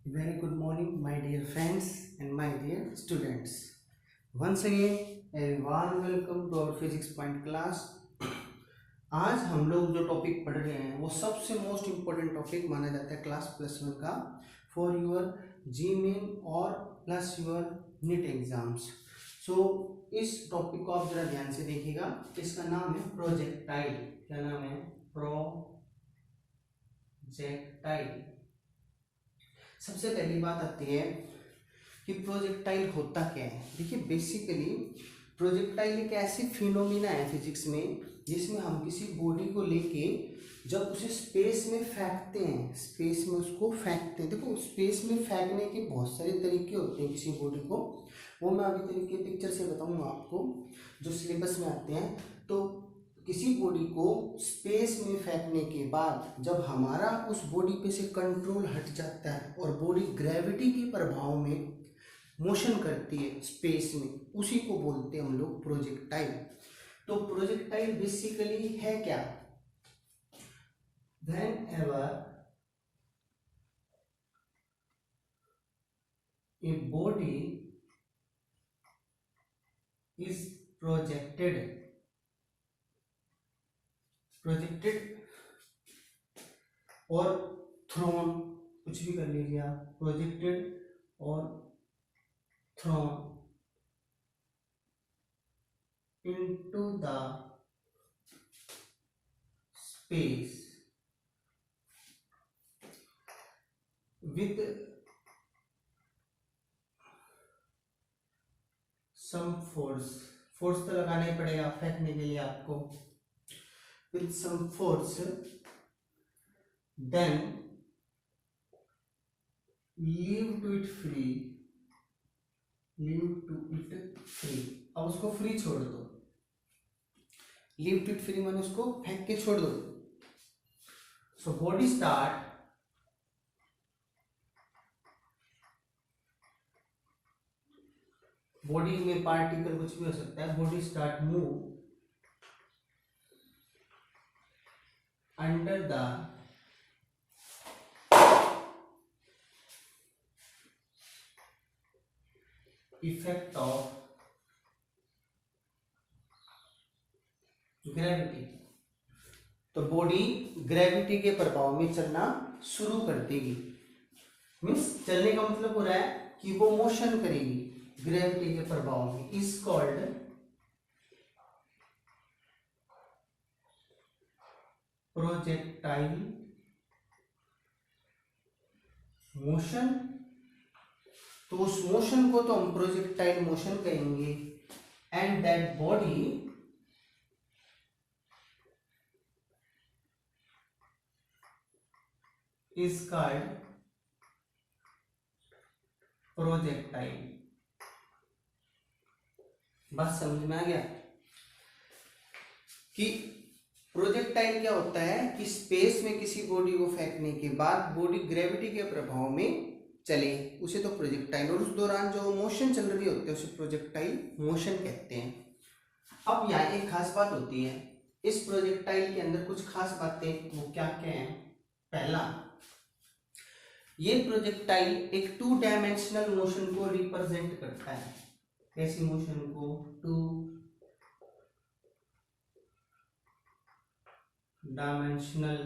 Very good morning, my dear friends and my dear students. Once again, a warm welcome to our physics point class. आज हम लोग जो topic पढ़ रहे हैं वो सबसे मोस्ट इम्पोर्टेंट टॉपिक माना जाता है क्लास प्लस वन का फॉर यूर जी मेन और प्लस यूर नीट एग्जाम्स. सो इस टॉपिक को आप जरा ध्यान से देखिएगा. इसका नाम है प्रोजेक्टाइल. क्या नाम है? प्रोजेक्टाइल. सबसे पहली बात आती है कि प्रोजेक्टाइल होता क्या है. देखिए, बेसिकली प्रोजेक्टाइल एक ऐसी फिनोमिना है फिजिक्स में जिसमें हम किसी बॉडी को लेके जब उसे स्पेस में फेंकते हैं, स्पेस में उसको फेंकते हैं. देखो, स्पेस में फेंकने के बहुत सारे तरीके होते हैं किसी बॉडी को. वो मैं अभी तरीके पिक्चर से बताऊंगा आपको जो सिलेबस में आते हैं. तो किसी बॉडी को स्पेस में फेंकने के बाद जब हमारा उस बॉडी पे से कंट्रोल हट जाता है और बॉडी ग्रेविटी के प्रभाव में मोशन करती है स्पेस में, उसी को बोलते हैं हम लोग प्रोजेक्टाइल. तो प्रोजेक्टाइल बेसिकली है क्या? Whenever a body is projected और थ्रोन, कुछ भी कर लीजिए आप, प्रोजेक्टेड और thrown into the space with some force. Force तो लगाना ही पड़ेगा फेंकने के लिए आपको. with some force, then leave to it free. अब उसको फ्री छोड़ दो. लीव टू इट फ्री मैंने उसको फेंक के छोड़ दो. सो बॉडी स्टार्ट बॉडी में पार्टिकल कुछ भी हो सकता है. Body start move under the effect of gravity. तो बॉडी ग्रेविटी के प्रभाव में चलना शुरू कर देगी. मीन्स चलने का मतलब हो रहा है कि वो मोशन करेगी ग्रेविटी के प्रभाव में. Is called projectile motion. तो उस मोशन को तो हम प्रोजेक्टाइल मोशन कहेंगे. And that body is called projectile. बात समझ में आ गया कि प्रोजेक्टाइल क्या होता है? कि स्पेस में किसी बॉडी को फेंकने के बाद बॉडी ग्रेविटी के प्रभाव में चले, उसे तो प्रोजेक्टाइल, और उस दौरान जो मोशन चल रही होती है उसे प्रोजेक्टाइल मोशन कहते हैं. अब यहाँ एक खास बात होती है इस प्रोजेक्टाइल के अंदर, कुछ खास बातें. वो क्या क्या है? पहला, ये प्रोजेक्टाइल एक 2 डायमेंशनल मोशन को रिप्रेजेंट करता है. कैसी मोशन को? 2 डायमेंशनल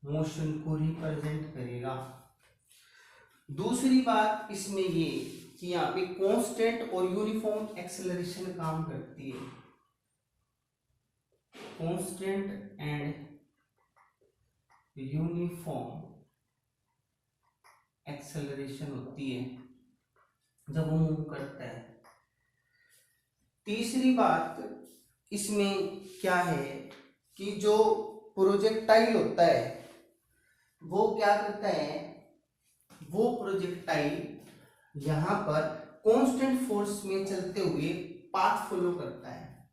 मोशन को रिप्रेजेंट करेगा. दूसरी बात इसमें ये कि यहाँ पे कांस्टेंट और यूनिफॉर्म एक्सेलरेशन काम करती है. कांस्टेंट एंड यूनिफॉर्म एक्सेलरेशन होती है जब वो मूव करता है. तीसरी बात इसमें क्या है कि जो प्रोजेक्टाइल होता है वो क्या करता है? वो प्रोजेक्टाइल यहां पर कांस्टेंट फोर्स में चलते हुए पाथ फॉलो करता है.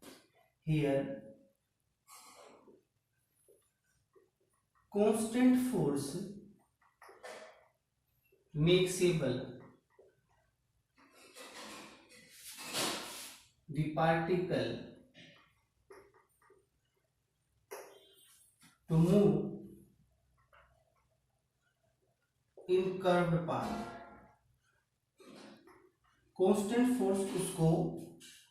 Here constant force makes able the particle to move in curved path. Constant force उसको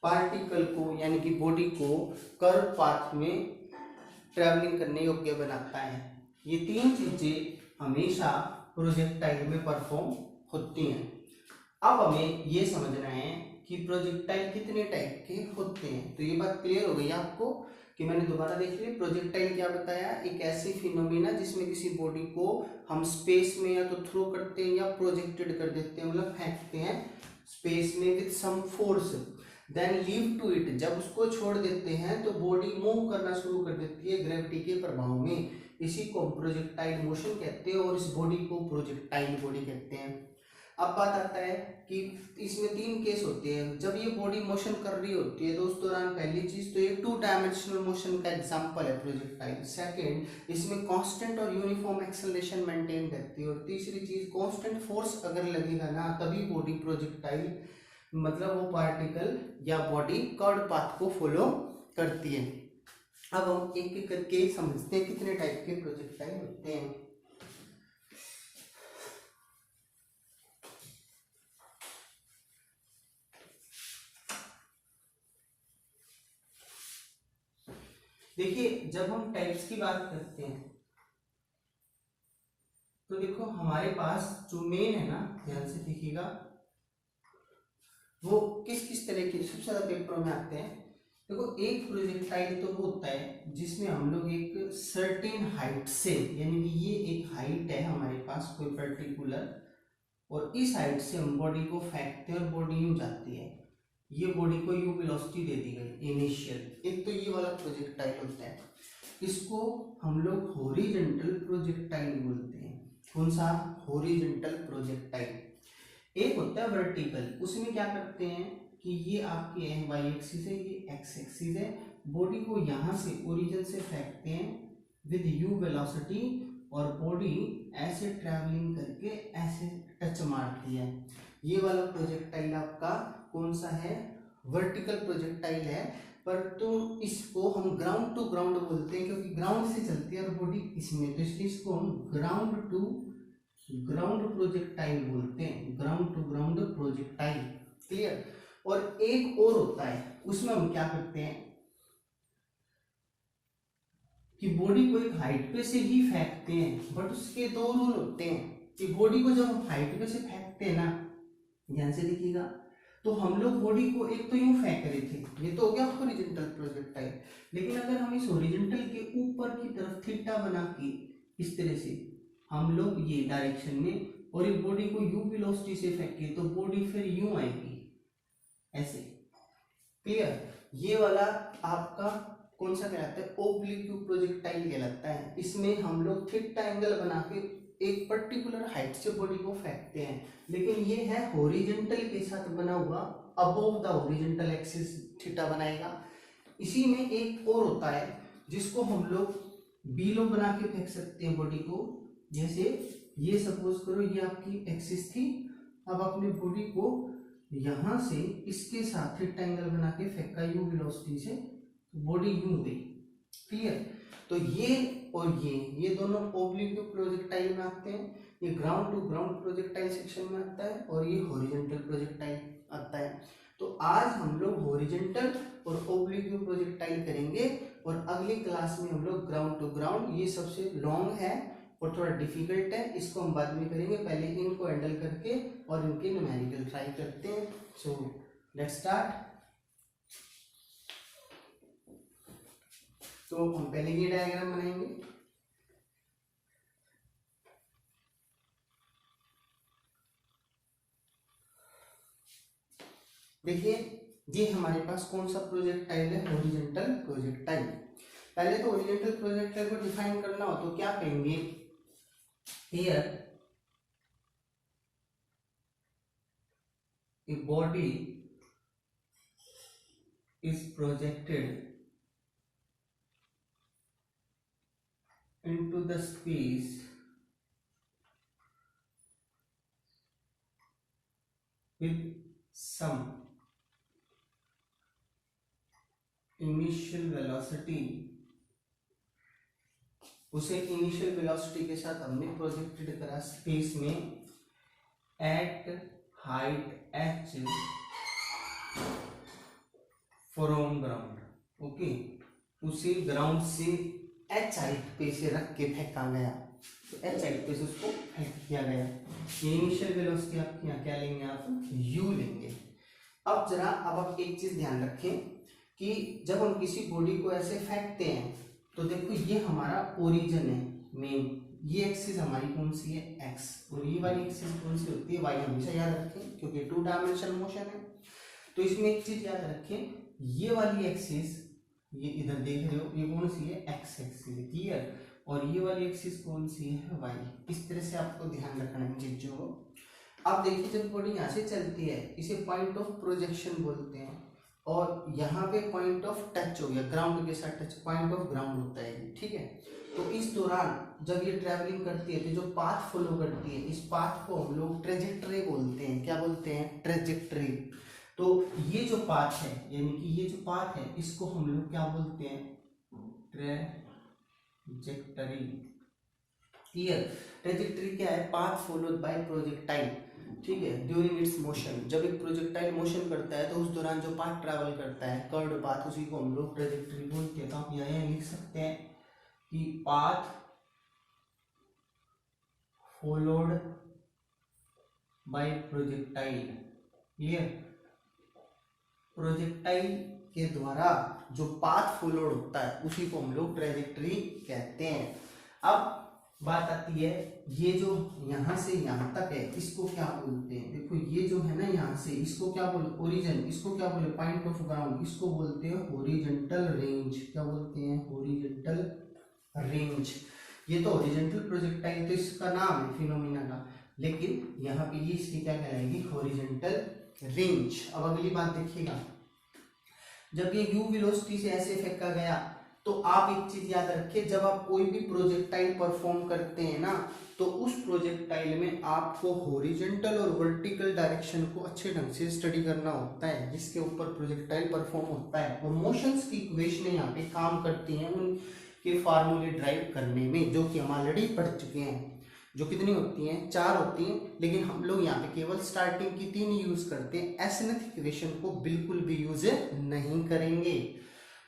पार्टिकल को यानी कि बॉडी को कर्व पाथ में ट्रैवलिंग करने योग्य बनाता है। ये तीन चीजें हमेशा प्रोजेक्टाइल में परफॉर्म होती हैं। अब हमें ये समझना है कि प्रोजेक्टाइल कितने टाइप के होते हैं। तो ये बात क्लियर हो गई आपको कि मैंने दोबारा देख लिया। प्रोजेक्टाइल क्या बताया, एक ऐसी फिनोमिना जिसमें किसी बॉडी को हम स्पेस में या तो थ्रो करते हैं या प्रोजेक्टेड कर देते हैं, मतलब फेंकते हैं स्पेस में with some force, then leave to it, जब उसको छोड़ देते हैं तो बॉडी मूव करना शुरू कर देती है ग्रेविटी के प्रभाव में। इसी को प्रोजेक्टाइल मोशन कहते हैं और इस बॉडी को प्रोजेक्टाइल बॉडी कहते हैं। अब बात आता है कि इसमें तीन केस होते हैं। जब ये बॉडी मोशन कर रही होती है तो उस दौरान पहली चीज तो ये 2 डायमेंशनल मोशन का एग्जांपल है प्रोजेक्टाइल। सेकंड, इसमें कांस्टेंट और यूनिफॉर्म एक्सेलरेशन मेंटेन रहती है। और तीसरी चीज, कांस्टेंट फोर्स अगर लगेगा ना तभी बॉडी प्रोजेक्टाइल मतलब वो पार्टिकल या बॉडी कर्व पाथ को फॉलो करती है। अब हम एक एक करके समझते हैं कितने टाइप के प्रोजेक्टाइल होते हैं। देखिए, जब हम टाइप्स की बात करते हैं तो देखो हमारे पास जो मेन है ना, ध्यान से देखिएगा, वो किस किस तरह के सबसे ज्यादा पेपरों में आते हैं। देखो, एक प्रोजेक्टाइल तो वो होता है जिसमें हम लोग एक सर्टेन हाइट से, यानी कि ये एक हाइट है हमारे पास कोई पर्टिकुलर, और इस हाइट से हम बॉडी को फेंकते हैं और बॉडी यूं जाती है। ये बॉडी को यू वेलोसिटी दे दी गई इनिशियल। एक तो ये वाला प्रोजेक्टाइल होता है, इसको हम लोग हॉरिजॉन्टल प्रोजेक्टाइल बोलते हैं। कौन सा? Horizontal projectile. एक होता है वर्टिकल, उसमें क्या करते हैं कि ये आपकी वाई एक्सिस है, ये एक्स एक्सिस है, बॉडी को यहाँ से ओरिजिन से फेंकते हैं विद यू वेलोसिटी और बॉडी ऐसे ट्रैवलिंग करके ऐसे टच मारती है। ये वाला प्रोजेक्टाइल आपका कौन सा है? वर्टिकल प्रोजेक्टाइल है। पर तो इसको हम ग्राउंड टू ग्राउंड बोलते हैं क्योंकि ग्राउंड से चलती है और बॉडी इसमें, तो इसलिए इसको हम ग्राउंड टू ग्राउंड प्रोजेक्टाइल बोलते हैं, ground to ground projectile. Clear? और एक और होता है, उसमें हम क्या करते हैं कि बॉडी को एक हाइट पे से ही फेंकते हैं, बट उसके दो रूल होते हैं कि बॉडी को जब हम हाइट पे से फेंकते हैं ना, ध्यान से देखिएगा, तो हम लोग बॉडी को एक तो यूं फेंक रहे थे, ये तो हो गया हॉरिजॉन्टल प्रोजेक्टाइल। लेकिन अगर हम इस हॉरिजॉन्टल के ऊपर की तरफ थीटा बना के इस तरह से हम लोग ये डायरेक्शन में और एक बॉडी को यू वेलोसिटी से फेंके तो बॉडी फिर यूं आएगी ऐसे। क्लियर? ये वाला आपका कौन सा कहलाता है? ओब्लिक प्रोजेक्टाइल कहलाता है। इसमें हम लोग थीटा एंगल बना के एक पर्टिकुलर हाइट से बॉडी को फेंकते हैं, लेकिन ये है हॉरिजॉन्टल के साथ बना हुआ, above the horizontal axis theta बनाएगा। इसी में एक और होता है जिसको हम लोग बीलो बना के फेंक सकते हैं बॉडी को। जैसे ये सपोज करो ये आपकी एक्सिस थी, अब अपने बॉडी को यहां से इसके साथ थीटा एंगल बना के फेंका यू वेलोसिटी से, बॉडी यूं गई। क्लियर? तो ये और ये दोनों ओब्लिक प्रोजेक्टाइल में आते हैं। ये ground to ground projectile section में आता है और ये हॉरिजॉन्टल प्रोजेक्टाइल आता है। तो आज हम लोग हॉरिजॉन्टल और ओब्लिक प्रोजेक्टाइल करेंगे और अगली क्लास में हम लोग ग्राउंड टू ग्राउंड, ये सबसे लॉन्ग है और थोड़ा डिफिकल्ट है, इसको हम बाद में करेंगे। पहले इनको हैंडल करके और इनके न्यूमेरिकल ट्राई करते हैं। So let's start. तो हम पहले ये डायग्राम बनाएंगे। देखिए, ये हमारे पास कौन सा प्रोजेक्टाइल है? Horizontal projectile. पहले तो हॉरिजॉन्टल प्रोजेक्टाइल को डिफाइन करना हो तो क्या कहेंगे? Here a body is projected into the space with some initial velocity उसे इनिशियल वेलोसिटी के साथ हमने प्रोजेक्टेड करा स्पेस में at height h from ground. Okay, उसे ग्राउंड से h हाइट पे से रख के फेंका गया, तो h हाइट पे से उसको फेंक किया गया। ये इनिशियल वेलोसिटी आपके यहाँ क्या लेंगे, आप u लेंगे। अब जरा अब आप एक चीज ध्यान रखें कि जब हम किसी बॉडी को ऐसे फेंकते हैं तो देखो ये हमारा ओरिजिन है मेन, ये एक्सिस हमारी कौन सी है, x, और ये वाली एक्सिस कौन सी होती है, y। हमेशा याद रखें क्योंकि 2 डायमेंशन मोशन है। तो इसमें एक चीज याद रखें, ये वाली एक्सिस, ये इधर देख रहे हो, ये कौन सी है, x एक्सिस है, क्लियर। और ये वाली एक्सिस कौन सी है, y। इस तरह से आपको ध्यान रखना है चीजों को। अब देखिए जब बॉडी यहाँ से चलती है इसे पॉइंट ऑफ प्रोजेक्शन बोलते हैं, और यहाँ पे पॉइंट ऑफ टच हो गया, ग्राउंड के साथ टच, पॉइंट ऑफ ग्राउंड होता है, ठीक है। तो इस दौरान जब ये ट्रैवलिंग करती है तो जो पाथ फॉलो करती है, इस पाथ को हम लोग ट्रेजेक्टरी बोलते हैं। क्या बोलते हैं, ट्रेजेक्टरी। तो ये जो पाथ है, यानी कि ये जो पाथ है, इसको हम लोग क्या बोलते हैं, ट्रेजेक्टरी। क्लियर। ट्रेजेक्टरी क्या है, पाथ फॉलोड बाय प्रोजेक्टाइल, ठीक है, ड्यूरिंग इट्स मोशन। जब एक प्रोजेक्टाइल मोशन करता है तो उस दौरान जो पाथ ट्रैवल करता है, कर्व्ड पाथ, उसी को हम लोग ट्रेजेक्टरी बोलते हैं। तो आप यहाँ लिख सकते हैं कि path followed by projectile. Clear. Projectile के द्वारा जो पाथ फॉलोड होता है उसी को हम लोग ट्रेजेक्टरी कहते हैं। अब बात आती है, ये जो यहां से यहां तक है इसको क्या बोलते हैं, देखो ये जो है ना यहां से, इसको क्या बोलते, ओरिजिन, इसको क्या बोले, पॉइंट ऑफ ग्राउंड, इसको बोलते हैं हॉरिजॉन्टल रेंज। क्या बोलते हैं, हॉरिजॉन्टल रेंज। ये तो हॉरिजॉन्टल प्रोजेक्टाइल तो इसका नाम है फिनोमिना का, लेकिन यहाँ पे ये इसकी क्या कहलाएगी, हॉरिजॉन्टल रेंज। अब अगली बात देखिएगा, जब ये u वेलोसिटी से ऐसे फेंका गया तो आप एक चीज याद रखिए, जब आप कोई भी प्रोजेक्टाइल परफॉर्म करते हैं ना, तो उस प्रोजेक्टाइल में आपको हॉरिजॉन्टल और वर्टिकल डायरेक्शन को अच्छे ढंग से स्टडी करना होता है जिसके ऊपर प्रोजेक्टाइल परफॉर्म होता है। और मोशंस की इक्वेशन यहाँ पे काम करती हैं उनके फार्मूले ड्राइव करने में, जो कि हम ऑलरेडी पढ़ चुके हैं। जो कितनी होती हैं, 4 होती हैं, लेकिन हम लोग यहाँ पे केवल स्टार्टिंग की 3 यूज करते हैं, एसएनएफ इक्वेशन को बिल्कुल भी यूज नहीं करेंगे।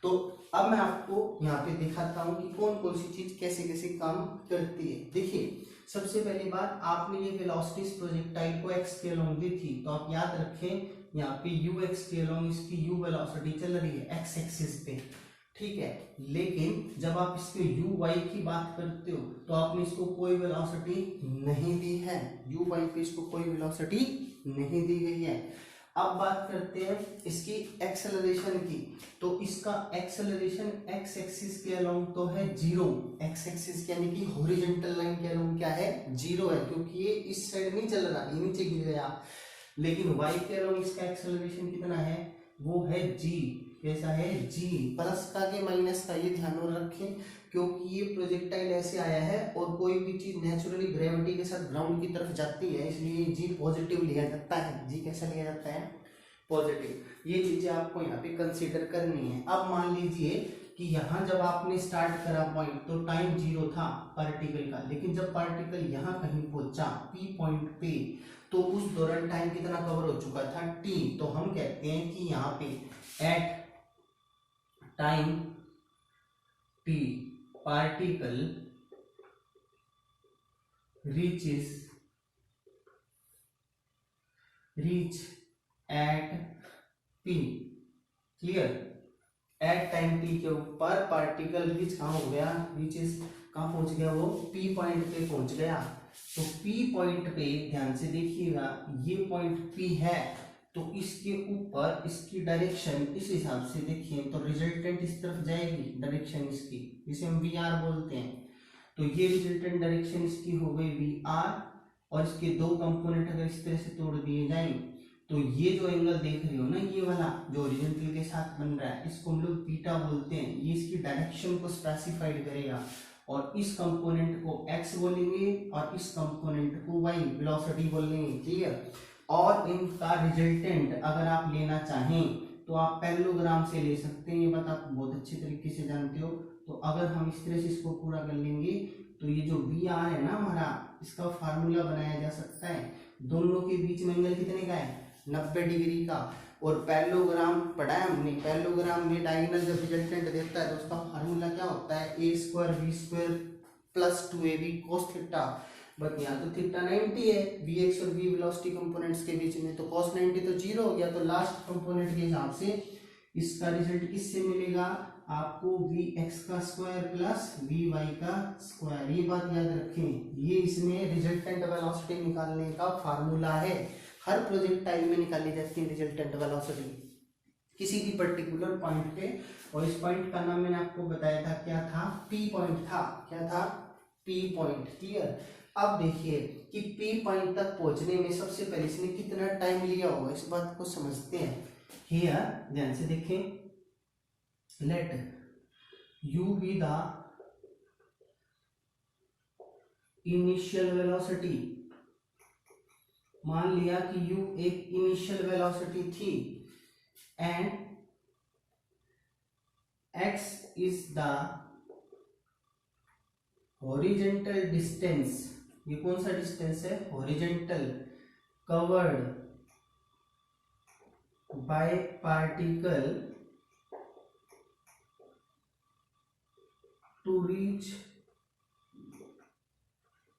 तो अब मैं आपको यहाँ पे दिखाता हूँ कि कौन कौन सी चीज कैसे कैसे काम करती है। देखिए सबसे पहली बात, आपने ये वेलोसिटी प्रोजेक्टाइल को x के अलोंग दी थी, तो आप याद रखें यहाँ पे ux के अलोंग इसकी u वेलोसिटी चल रही है x एक्सिस पे, ठीक है। लेकिन जब आप इसके uy की बात करते हो तो आपने इसको कोई वेलोसिटी नहीं दी है, uy पे इसको कोई वेलोसिटी नहीं दी गई है। अब बात करते हैं इसकी एक्सेलरेशन की, तो इसका एक्सेलरेशन एक्स एक्सिस के अलोंग तो है 0, एक्स एक्सिस यानी कि हॉरिजॉन्टल लाइन के अलोंग क्या है, 0 है, क्योंकि ये इस साइड नहीं चल रहा, ये नीचे गिर गया। लेकिन y के अलोंग इसका एक्सेलरेशन कितना है, वो है g। कैसा है, g, प्लस का के माइनस का, ये ध्यान में रखें, क्योंकि ये प्रोजेक्टाइल ऐसे आया है और कोई भी चीज नेचुरली ग्रेविटी के साथ ग्राउंड की तरफ जाती है, इसलिए जी पॉजिटिव लिया जाता है। जी कैसा लिया जाता है, पॉजिटिव। ये चीजें आपको यहाँ पे कंसीडर करनी है। अब मान लीजिए कि यहाँ जब आपने स्टार्ट करा पॉइंट तो टाइम 0 था पार्टिकल का, लेकिन जब पार्टिकल यहाँ कहीं पहुंचा P पॉइंट पे तो उस दौरान टाइम कितना कवर हो चुका था, T। तो हम कहते हैं कि यहाँ पे at time T particle reach at P। Clear. At time T के ऊपर पार्टिकल रीच कहाँ हो गया, रीचेस कहाँ पहुंच गया, वो P पॉइंट पे पहुंच गया। तो P पॉइंट पे ध्यान से देखिएगा, ये पॉइंट P है, तो इसके ऊपर इसकी डायरेक्शन इस हिसाब से देखिए तो रिजल्टेंट इस तरफ जाएगी, डायरेक्शन इसकी, जिसे हम VR बोलते हैं। तो ये रिजल्टेंट डायरेक्शन इसकी हो गई VR, और इसके 2 कंपोनेंट अगर इस तरह से तोड़ दिए जाएं तो ये जो एंगल देख रहे हो ना, ये वाला जो ओरिजिनल के साथ बन रहा है, इसको हम लोग बीटा बोलते हैं। ये इसकी डायरेक्शन को स्पेसिफाइड करेगा, और इस कंपोनेंट को x बोलेंगे और इस कंपोनेंट को y वेलोसिटी बोलेंगे। क्लियर। और इनका रिजल्टेंट अगर आप लेना चाहें तो आप पैरेललोग्राम से ले सकते हैं, ये बात आप बहुत अच्छी तरीके से जानते हो। तो अगर हम इस तरह से इसको पूरा कर लेंगे तो ये जो बी आर है ना हमारा, इसका फार्मूला बनाया जा सकता है। दोनों के बीच में एंगल कितने का है, 90 डिग्री का। और पैरेललोग्राम पढ़ा है हमने, पैरेललोग्राम में डायगोनल जब रिजल्टेंट देता है तो उसका फार्मूला क्या होता है, a square b square plus 2ab cos theta. But यहाँ तो थीटा 90 है vx और v वेलोसिटी कंपोनेंट्स के बीच में, तो cos 90 तो जीरो हो गया। तो लास्ट कंपोनेंट के हिसाब से इसका रिजल्ट किससे मिलेगा आपको, vx का स्क्वायर प्लस vy का स्क्वायर। ये बात याद रखें, ये इसमें रिजल्टेंट वेलोसिटी निकालने का फार्मूला है। हर प्रोजेक्टाइल में निकाली जाती है रिजल्टेंट वेलोसिटी किसी भी पर्टिकुलर पॉइंट पे। और इस पॉइंट का नाम मैंने आपको बताया था, क्या था, पी पॉइंट था। क्या था, पी पॉइंट। क्लियर। अब देखिए कि पी पॉइंट तक पहुंचने में सबसे पहले इसने कितना टाइम लिया होगा, इस बात को समझते हैं। हियर ध्यान से देखें, let u be the initial velocity. मान लिया कि u एक इनिशियल वेलोसिटी थी and x is the horizontal distance. ये कौन सा डिस्टेंस है, horizontal, covered by particle to reach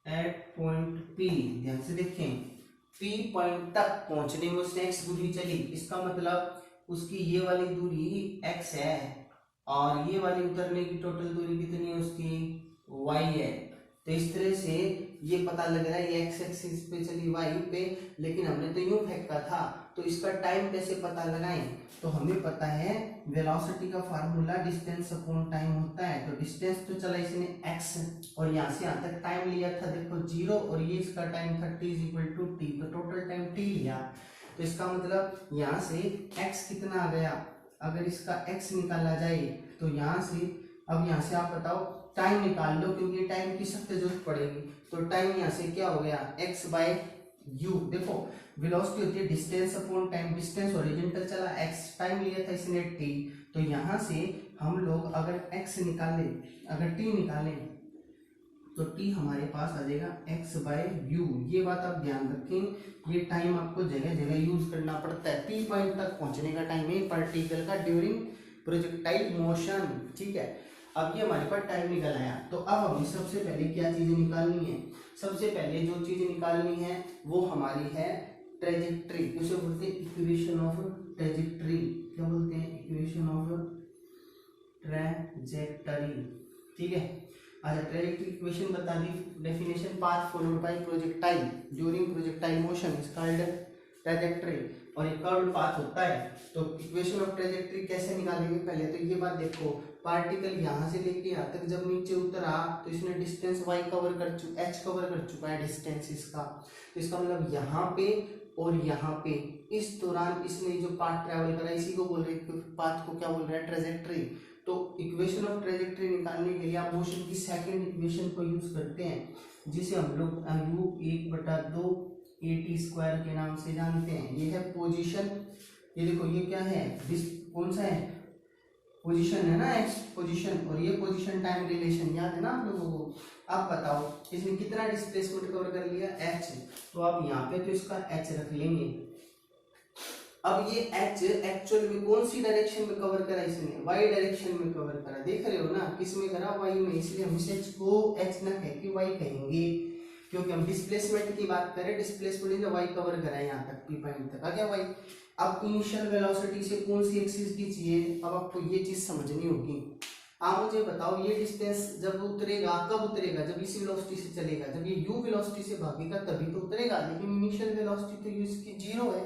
at point P। ध्यान से देखें, P पॉइंट तक पहुंचने में उसने x दूरी चली, इसका मतलब उसकी ये वाली दूरी x है और ये वाली उतरने की टोटल दूरी कितनी है उसकी, y है। तो इस तरह से ये पता लग रहा है ये x एक्सिस पे चली y पे, लेकिन हमने तो यूं फेंका था। तो इसका टाइम कैसे पता लगाएं, तो हमें पता है वेलोसिटी का फार्मूला डिस्टेंस अपॉन टाइम होता है। तो डिस्टेंस तो चला इसने x और यहाँ से यहाँ तक टाइम लिया था देखो 0, और ये इसका टाइम था t is equal to t, तो टोटल टाइम t लिया। तो इसका मतलब यहाँ से x कितना आ गया, अगर इसका x निकाला जाए तो यहाँ से, अब यहाँ से आप बताओ टाइम निकाल लो क्योंकि टाइम की सख्त जरूरत पड़ेगी। तो टाइम यहाँ से क्या हो गया, x बाय यू। देखो वेलोसिटी होती है distance upon time, distance horizontal चला, x टाइम लिया था इसने t। तो यहाँ से हम लोग अगर x निकालें, अगर t निकालें तो t हमारे पास आ जाएगा x बाय यू। ये बात आप ध्यान रखें, ये टाइम आपको जगह जगह यूज करना पड़ता है। p पॉइंट तक पहुंचने का टाइम है पार्टिकल का ड्यूरिंग प्रोजेक्टाइल मोशन। ठीक है, अब ये हमारे पास टाइम निकल आया। तो अब हमें सबसे पहले क्या चीजें निकालनी है, सबसे पहले जो चीज निकालनी है वो हमारी है ट्रेजेक्ट्री। उसे बोलते हैं इक्वेशन ऑफ ट्रेजेक्ट्री। क्या बोलते हैं, इक्वेशन ऑफ ट्रेजेक्टरी। ठीक है, अच्छा ट्रेजेक्ट्री इक्वेशन बता दी, definition, path followed by projectile during projectile motion is called trajectory. और एक कर्व्ड पाथ होता है। तो इक्वेशन ऑफ ट्रेजेक्ट्री कैसे निकालेंगे, पहले तो ये बात देखो, पार्टिकल यहाँ से लेके यहाँ तक जब नीचे उतरा तो इसने डिस्टेंस y कवर कर चुका, h कवर कर चुका है डिस्टेंस इसका। तो इसका मतलब यहाँ पे और यहाँ पे इस दौरान इसने जो पाथ ट्रेवल करा, इसी को बोल रहे हैं, पाथ को क्या बोल रहा है, ट्रेजेक्ट्री। तो इक्वेशन ऑफ ट्रेजेक्ट्री निकालने के लिए आप मोशन की सेकंड इक्वेशन को यूज करते हैं, जिसे हम लोग u1/2 at स्क्वायर के नाम से जानते हैं। ये है पोजीशन, ये देखो ये क्या है, कौन सा है, पोजीशन है ना, एक्स पोजीशन, और ये पोजीशन टाइम रिलेशन याद है ना आप लोगों को। अब बताओ इसने कितना डिस्प्लेसमेंट कवर कर लिया, h। तो आप यहाँ पे तो इसका h रख लेंगे। अब ये h एक्चुअल में कौन सी डायरेक्शन में कवर करा इसने, y डायरेक्शन में कवर करा, देख रहे हो ना, किस में करा, y में। इसलिए हम इस h को h न कह के y कहेंगे, क्योंकि हम डिस्प्लेसमेंट की बात करें। डिस्प्लेसमेंट ने y कवर करा है यहाँ तक, p पॉइंट तक आ गया y। अब इनिशियल वेलोसिटी से कौन सी एक्सिस की चाहिए, अब आपको ये चीज समझनी होगी। आप मुझे बताओ ये डिस्टेंस जब उतरेगा, कब उतरेगा, जब इसी वेलोसिटी से चलेगा, जब ये u वेलोसिटी से भागेगा तभी तो उतरेगा। लेकिन इनिशियल वेलोसिटी तो इसकी 0 है।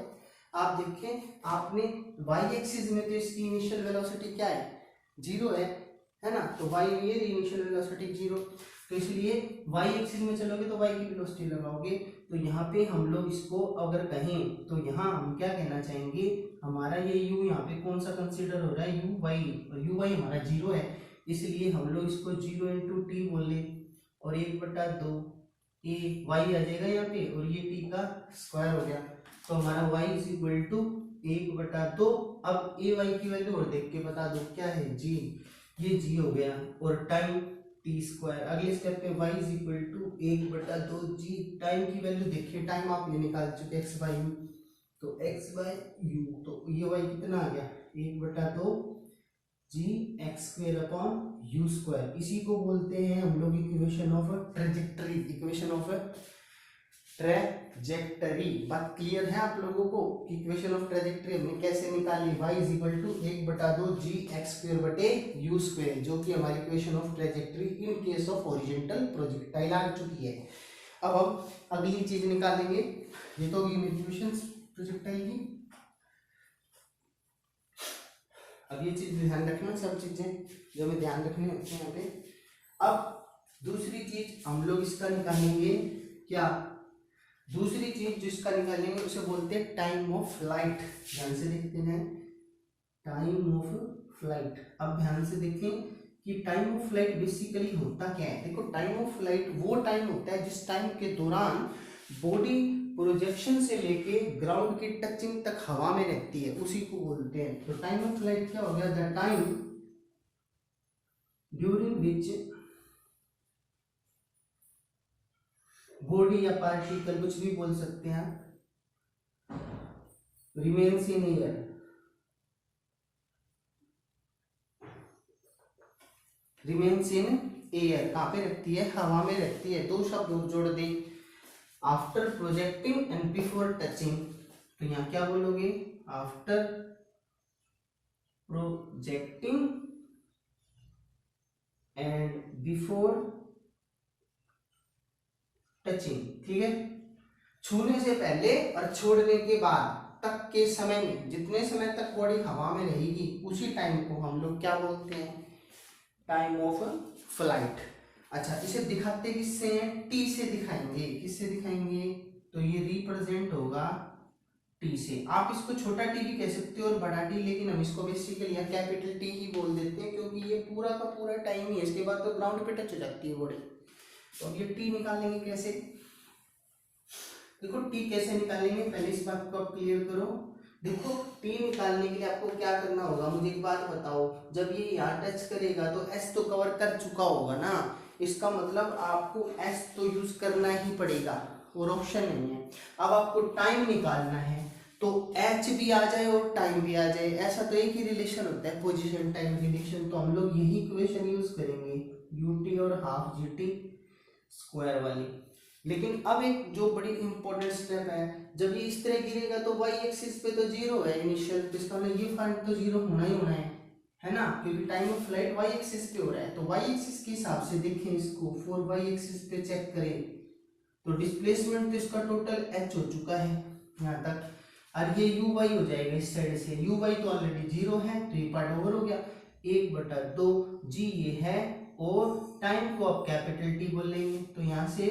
आप देखें, आपने y एक्सिस में तो इसकी इनिशियल वेलोसिटी क्या है, 0 है ना। तो y ये इनिशियल वेलोसिटी 0, तो इसलिए y एक्सिस में चलोगे तो y की वेलोसिटी लगाओगे। तो यहाँ पे हम लोग इसको अगर कहें तो यहाँ हम क्या कहना चाहेंगे, हमारा ये u यहाँ पे कौन सा कंसीडर हो रहा है, uy, और uy हमारा 0 है, इसलिए हम लोग इसको 0 × t बोले, और 1/2 a y आ जाएगा यहाँ पे, और ये t का स्क्वायर हो गया। तो हमारा y इज इक्वल टू 1/2। अब a y की वैल्यू और देख के बता दो क्या है, g। ये जी हो गया, और टाइम टी स्क्वायर। अगले स्टेप पे y is equal to 1/2 g. Time की वैल्यू देखिए, टाइम आप ये निकाल चुके x बाई यू, तो x बाई यू, तो ये y कितना आ गया 1/2 g x square upon u square. इसी को बोलते हैं हम लोग equation of trajectory, equation of trajectory. बात क्लियर है आप लोगों को? इक्वेशन ऑफ ट्रेजेक्टरी हमने कैसे निकाली, y is equal to 1/2 g x square बटे यू स्क्वायर, जो कि हमारी equation of trajectory in case of horizontal projectile आ चुकी है। अब हम अगली चीज निकालेंगे, ये तो होगी मेरी इक्वेशन प्रोजेक्टाइल की। अब ये चीज ध्यान रखना, सब चीजें जो हमें ध्यान रखनी होती है यहाँ पे। अब दूसरी चीज हम लोग इसका निकालेंगे, क्या दूसरी चीज जो इसका निकालेंगे उसे बोलते हैं टाइम ऑफ फ्लाइट। ध्यान से देखते हैं, टाइम ऑफ फ्लाइट। अब ध्यान से देखें कि टाइम ऑफ फ्लाइट बेसिकली होता क्या है। देखो, टाइम ऑफ फ्लाइट वो टाइम होता है जिस टाइम के दौरान बॉडी प्रोजेक्शन से लेके ग्राउंड की टचिंग तक हवा में रहती है, उसी को बोलते हैं। तो टाइम ऑफ फ्लाइट क्या हो गया, the time during which body या पार्टिकल, कुछ भी बोल सकते हैं, remains in air, remains in air, कहां पे रहती है, हवा में रहती है। दो शब्द जोड़ दे, after projecting and before touching. तो यहां क्या बोलोगे, after projecting and before touching. ठीक है, छूने से पहले और छोड़ने के बाद तक के समय में, जितने समय तक बॉडी हवा में रहेगी उसी टाइम को हम लोग क्या बोलते हैं, टाइम ऑफ फ्लाइट। अच्छा, इसे दिखाते किससे हैं, टी से दिखाएंगे। किससे दिखाएंगे, तो ये रिप्रेजेंट होगा टी से। आप इसको छोटा टी भी कह सकते हो और बड़ा टी, लेकिन हम इसको बेसिकली यहाँ कैपिटल टी ही बोल देते हैं, क्योंकि ये पूरा का पूरा टाइम ही है, इसके बाद तो ग्राउंड पे टच हो जाती है बॉडी। तो अब ये टी निकालेंगे कैसे, देखो टी कैसे निकालेंगे, पहले इस बात को आप क्लियर करो। देखो, टी निकालने के लिए आपको क्या करना होगा, मुझे एक बात बताओ, जब ये यहाँ टच करेगा तो एस तो कवर कर चुका होगा ना, इसका मतलब आपको एस तो यूज करना ही पड़ेगा और ऑप्शन नहीं है। अब आपको टाइम निकालना है, तो एच भी आ जाए और टाइम भी आ जाए, ऐसा तो एक ही रिलेशन होता है, पोजीशन टाइम रिलेशन। तो हम लोग यही इक्वेशन यूज करेंगे, यूटी और हाफ जी टी स्क्वायर वाली। लेकिन अब एक जो बड़ी इंपॉर्टेंट स्टेप है, जब ये इस तरह गिरेगा तो वाई एक्सिस पे तो जीरो है इनिशियल, तो इसका मतलब ये पॉइंट तो जीरो होना ही होना है ना, क्योंकि time of flight Y axis पे हो रहा है। तो वाई एक्सिस के हिसाब से देखें इसको, फॉर वाई एक्सिस पे चेक करें तो डिस्प्लेसमेंट तो इसका टोटल एच हो चुका है यहाँ तक, और ये यू वाई हो जाएगा इस साइड से। यू वाई तो ऑलरेडी जीरो है, तो ये पार्ट ओवर हो गया, 1/2 जी ये है, और टाइम को आप कैपिटल टी बोलेंगे, तो यहाँ से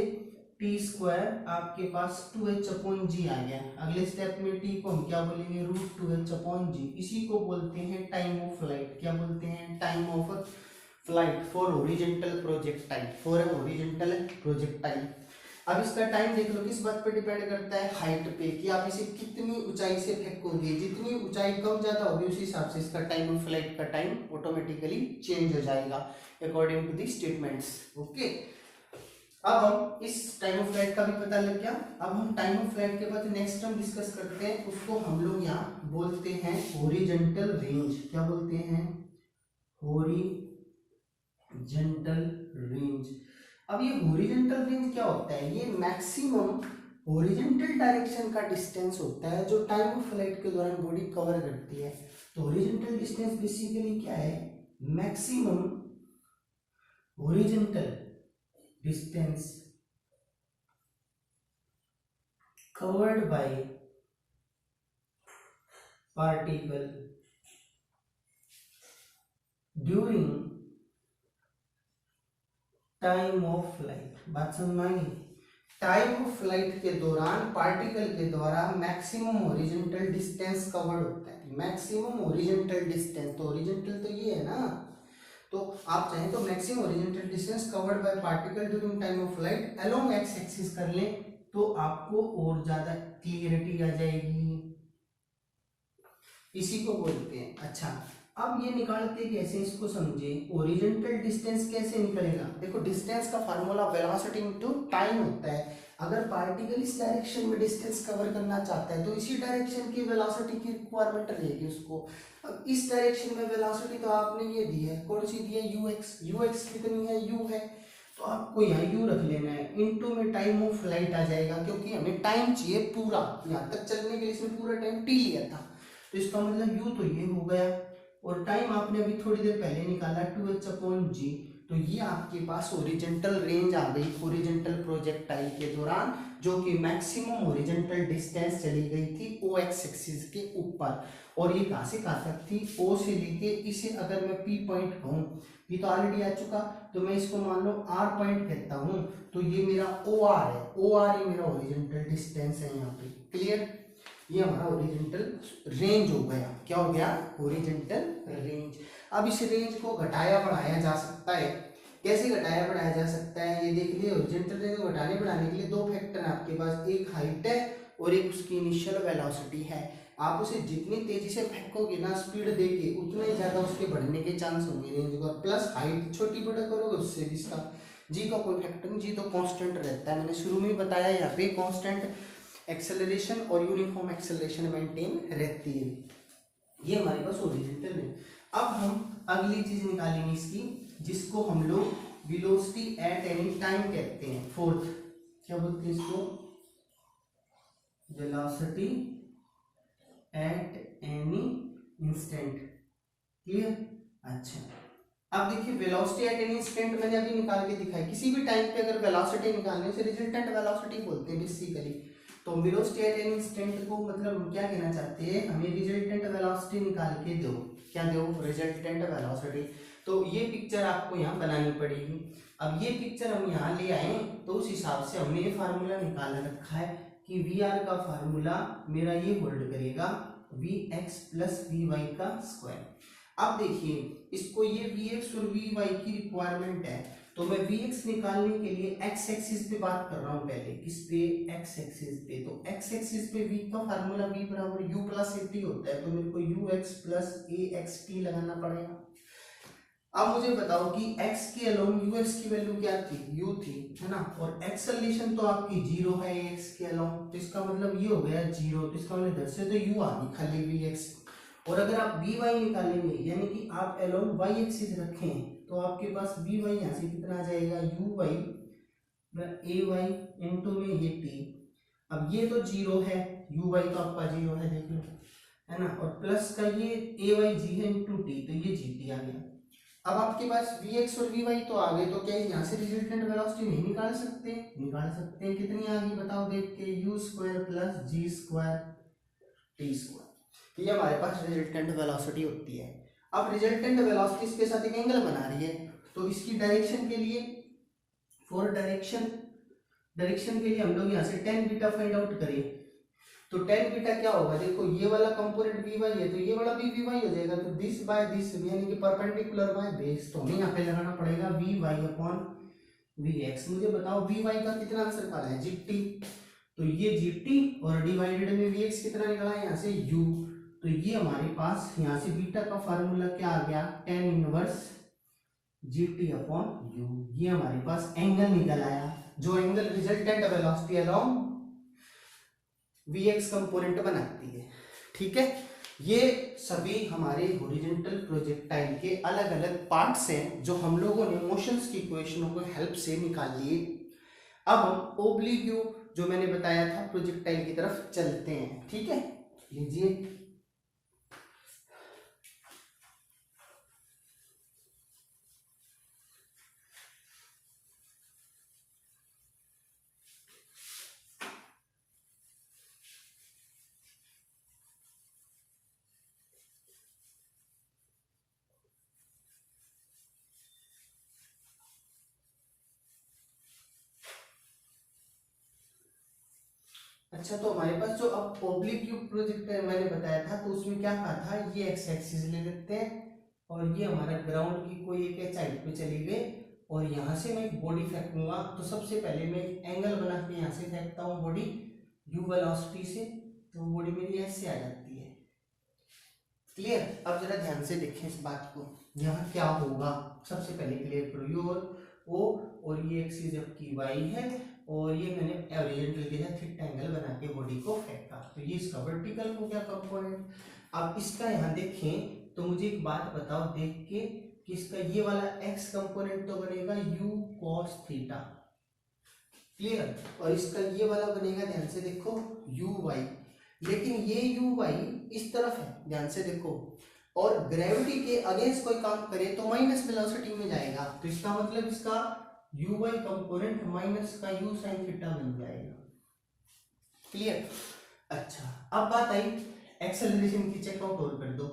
टी स्क्वायर आपके पास 2h अपॉन जी आ गया। अगले स्टेप में टी को हम क्या बोलेंगे, √2h अपॉन जी। इसी को बोलते हैं टाइम ऑफ फ्लाइट। क्या बोलते हैं, time of flight for horizontal projectile, for horizontal projectile. अब इसका टाइम देख लो, किस बात पे डिपेंड करता है, हाइट पे, कि आप इसे कितनी ऊंचाई से फेंकोगे। जितनी ऊंचाई कम ज्यादा होगी उस हिसाब से इसका टाइम ऑफ फ्लाइट का टाइम ऑटोमेटिकली चेंज हो जाएगा according to the statements. Okay, अब हम इस टाइम ऑफ फ्लाइट का भी पता लग गया। अब हम टाइम ऑफ फ्लाइट के बाद नेक्स्ट हम डिस्कस करते हैं, उसको हम लोग यहाँ बोलते हैं हॉरिजॉन्टल रेंज। क्या बोलते हैं, हॉरिजॉन्टल रेंज। अब ये हॉरिजॉन्टल रेंज क्या होता है, ये मैक्सिमम हॉरिजॉन्टल डायरेक्शन का डिस्टेंस होता है जो टाइम ऑफ फ्लाइट के दौरान बॉडी कवर करती है। तो हॉरिजॉन्टल डिस्टेंस बेसिकली क्या है, maximum horizontal distance covered by particle during time of flight. बात समझ में आई, टाइम ऑफ फ्लाइट के दौरान पार्टिकल के द्वारा मैक्सिमम हॉरिजॉन्टल डिस्टेंस कवर्ड होता है। मैक्सिमम हॉरिजॉन्टल डिस्टेंस, तो हॉरिजॉन्टल तो ये है ना, तो आप चाहें तो maximum horizontal distance covered by particle during time of flight along x axis कर लें, तो आपको और ज्यादा क्लियरिटी आ जाएगी। इसी को बोलते हैं। अच्छा, अब ये निकालते कैसे, इसको समझे। ओरिजेंटल डिस्टेंस कैसे निकलेगा, देखो डिस्टेंस का फार्मूला वेलोसिटी इनटू टाइम होता है। अगर पार्टिकल इस डायरेक्शन में डिस्टेंस कवर करना चाहता है तो इसी डायरेक्शन की वेलोसिटी की रिक्वायरमेंट रहेगी उसको। अब इस डायरेक्शन में वेलोसिटी तो आपने ये दी है, कौन सी दी है, यूएक्स। यूएक्स कितनी है, यू है, तो आपको यहाँ यू रख लेना है। इनटू में टाइम ऑफ फ्लाइट आ जाएगा, क्योंकि हमें टाइम चाहिए पूरा, यहाँ तक चलने के लिए इसने पूरा टाइम टी लिया था, तो इसका मतलब यू तो ये हो गया, और टाइम आपने अभी थोड़ी देर पहले निकाला 2h/g, तो ये आपके पास ओरिजेंटल रेंज आ गई ओरिजेंटल प्रोजेक्टाइल के दौरान, जो कि मैक्सिमम ओरिजेंटल डिस्टेंस चली गई थी ओ एक्स एक्सिस के ऊपर। और ये कहाँ से कहाँ तक थी, ओ से लेके इसे अगर मैं पी पॉइंट कहूँ, पी तो ऑलरेडी आ चुका, तो मैं इसको मान लो आर पॉइंट कहता हूँ, तो ये मेरा ओ आर है, ओ आर ही मेरा ओरिजेंटल डिस्टेंस है यहाँ पे। क्लियर, ये हमारा ओरिजेंटल रेंज हो गया। क्या हो गया, ओरिजेंटल रेंज। अब इस रेंज को घटाया बढ़ाया जा सकता है, कैसे घटाया बढ़ाया जा सकता है, ये देख लिए। ओरिजेंटल रेंज को घटाने बढ़ाने के लिए दो फैक्टर है आपके पास, एक हाइट है और एक उसकी इनिशियल वेलोसिटी है। आप उसे जितनी तेजी से फेंकोगे ना स्पीड देके, उतना ही ज्यादा उसके बढ़ने के चांस होंगे रेंज को। प्लस हाइट छोटी बड़ा करोगे उससे भी इसका जी का कोई फैक्टर नहीं, जी तो कांस्टेंट रहता है, मैंने शुरू में बताया यहाँ पे कांस्टेंट एक्सेलरेशन और यूनिफॉर्म एक्सेलरेशन मेंटेन रहती है। ये हमारे पास ओरिजेंटल है। अब हम अगली चीज निकालेंगे इसकी, जिसको हम लोग वेलोसिटी एट एनी टाइम कहते हैं। फोर्थ क्या बोलते हैं इसको, velocity at any instant. Clear, अच्छा अब देखिए वेलोसिटी एट एनी इंस्टेंट मैंने अभी निकाल के दिखाई। किसी भी टाइम पे अगर वेलोसिटी निकालने से रिजल्टेंट वेलोसिटी बोलते हैं बेसिकली। तो वेलोसिटी एट एनी इंस्टेंट को मतलब हम क्या कहना चाहते हैं, हमें रिजल्टेंट वेलोसिटी निकाल के दो, क्या दो, रिजल्टेंट वेलोसिटी। तो ये पिक्चर आपको यहाँ बनानी पड़ेगी। अब ये पिक्चर हम यहाँ ले आए तो उस हिसाब से हमने ये फार्मूला निकाल रखा है कि वी आर का फार्मूला मेरा ये होल्ड करेगा, V X plus V Y का स्क्वायर। अब देखिए इसको, ये वी एक्स और वी वाई की रिक्वायरमेंट है, तो मैं वी एक्स निकालने के लिए एक्स एक्सिस पे बात कर रहा हूँ पहले, किस पे, एक्स एक्सिस पे। तो एक्स एक्सिस पे वी का फार्मूला वी बराबर यू प्लस ए टी होता है, तो मेरे को you x plus A x T लगाना पड़ेगा। अब मुझे बताओ कि x के अलोंग यू एक्स की वैल्यू क्या थी, u थी, है ना, और एक्सेलरेशन तो आपकी जीरो है x के अलोंग, तो इसका मतलब ये हो गया जीरो, तो इसका मतलब इधर से तो u आ गई खाली vx। और अगर आप vy निकालेंगे, यानी कि आप अलोंग y एक्सिस रखें, तो आपके पास vy यहाँ से कितना आ जाएगा, uy ay इंटू में ये t। अब ये तो जीरो है, uy तो आपका जीरो है, देख लो, है ना, और प्लस का ये ay g है इंटू टी, तो ये gt आ गया। अब आपके पास vx और vy तो आ गए, तो क्या यहाँ से रिजल्टेंट वेलोसिटी नहीं निकाल सकते, निकाल सकते हैं। कितनी आ गई बताओ देख के, u स्क्वायर प्लस जी स्क्वायर टी स्क्वायर। ये हमारे पास रिजल्टेंट वेलोसिटी होती है। अब रिजल्टेंट वेलोसिटी इसके साथ एक एंगल बना रही है, तो इसकी डायरेक्शन के लिए, फॉर डायरेक्शन के लिए हम लोग यहाँ से टेन बीटा फाइंड आउट करें, तो टेन बीटा क्या होगा, देखो ये वाला कंपोनेंट वी वाई है, तो ये वाला भी वी वाई हो जाएगा, तो दिस बाय दिस यानी कि परपेंडिकुलर बाय बेस, तो हमें यहाँ पे लगाना पड़ेगा V Y upon V X. मुझे बताओ वी वाई का कितना आंसर निकाला है, जी टी, तो ये जी टी और डिवाइडेड में वी एक्स कितना निकला है यहाँ से यू, तो ये हमारे पास यहाँ से बीटा का फार्मूला क्या आ गया, tan inverse G T upon you. ये हमारे पास एंगल निकल आया, जो angle resultant velocity along Vx component बनाती है। ठीक है, ये सभी हमारे हॉरिजॉन्टल प्रोजेक्टाइल के अलग अलग पार्ट्स हैं जो हम लोगों ने मोशंस की इक्वेशनों को हेल्प से निकाल लिए। अब हम ओब्लिक व्यू जो मैंने बताया था प्रोजेक्टाइल की तरफ चलते हैं। ठीक है, लीजिए अच्छा, तो हमारे पास जो अब ओब्लिक व्यू प्रोजेक्ट मैंने बताया था, तो उसमें क्या कहा था, ये एक्स एक्सिस ले लेते हैं और ये हमारा ग्राउंड की कोई एक एच हाइट पे चली गई, और यहाँ से मैं एक बॉडी फेंकूंगा, तो सबसे पहले मैं एक एंगल बना के यहाँ से फेंकता हूँ बॉडी यू वेलोसिटी से, तो बॉडी मेरी ऐसे आ जाती है। क्लियर। अब जरा ध्यान से देखें इस बात को, यहाँ क्या होगा सबसे पहले क्लियर करो। ये ओ और ये एक्सिस आपकी वाई है और ये मैंने हॉरिजॉन्टल के साथ थीटा एंगल बना के बॉडी को फेंका, तो ये इसका वर्टिकल हो गया कंपोनेंट। अब इसका यहाँ देखें तो मुझे एक बात बताओ देख के कि इसका ये वाला एक्स कंपोनेंट तो बनेगा यू कॉस थीटा, क्लियर, और इसका ये वाला बनेगा ध्यान से देखो यू वाई, लेकिन ये यू वाई इस तरफ है, ध्यान से देखो, और ग्रेविटी के अगेंस्ट कोई काम करे तो माइनस वेलोसिटी में जाएगा, तो इसका मतलब इसका यू वाई कंपोनेंट माइनस का यू साइन थीटा बन जाएगा, क्लियर। अच्छा अब बात आई एक्सेलरेशन की, चेकआउट और कर दो।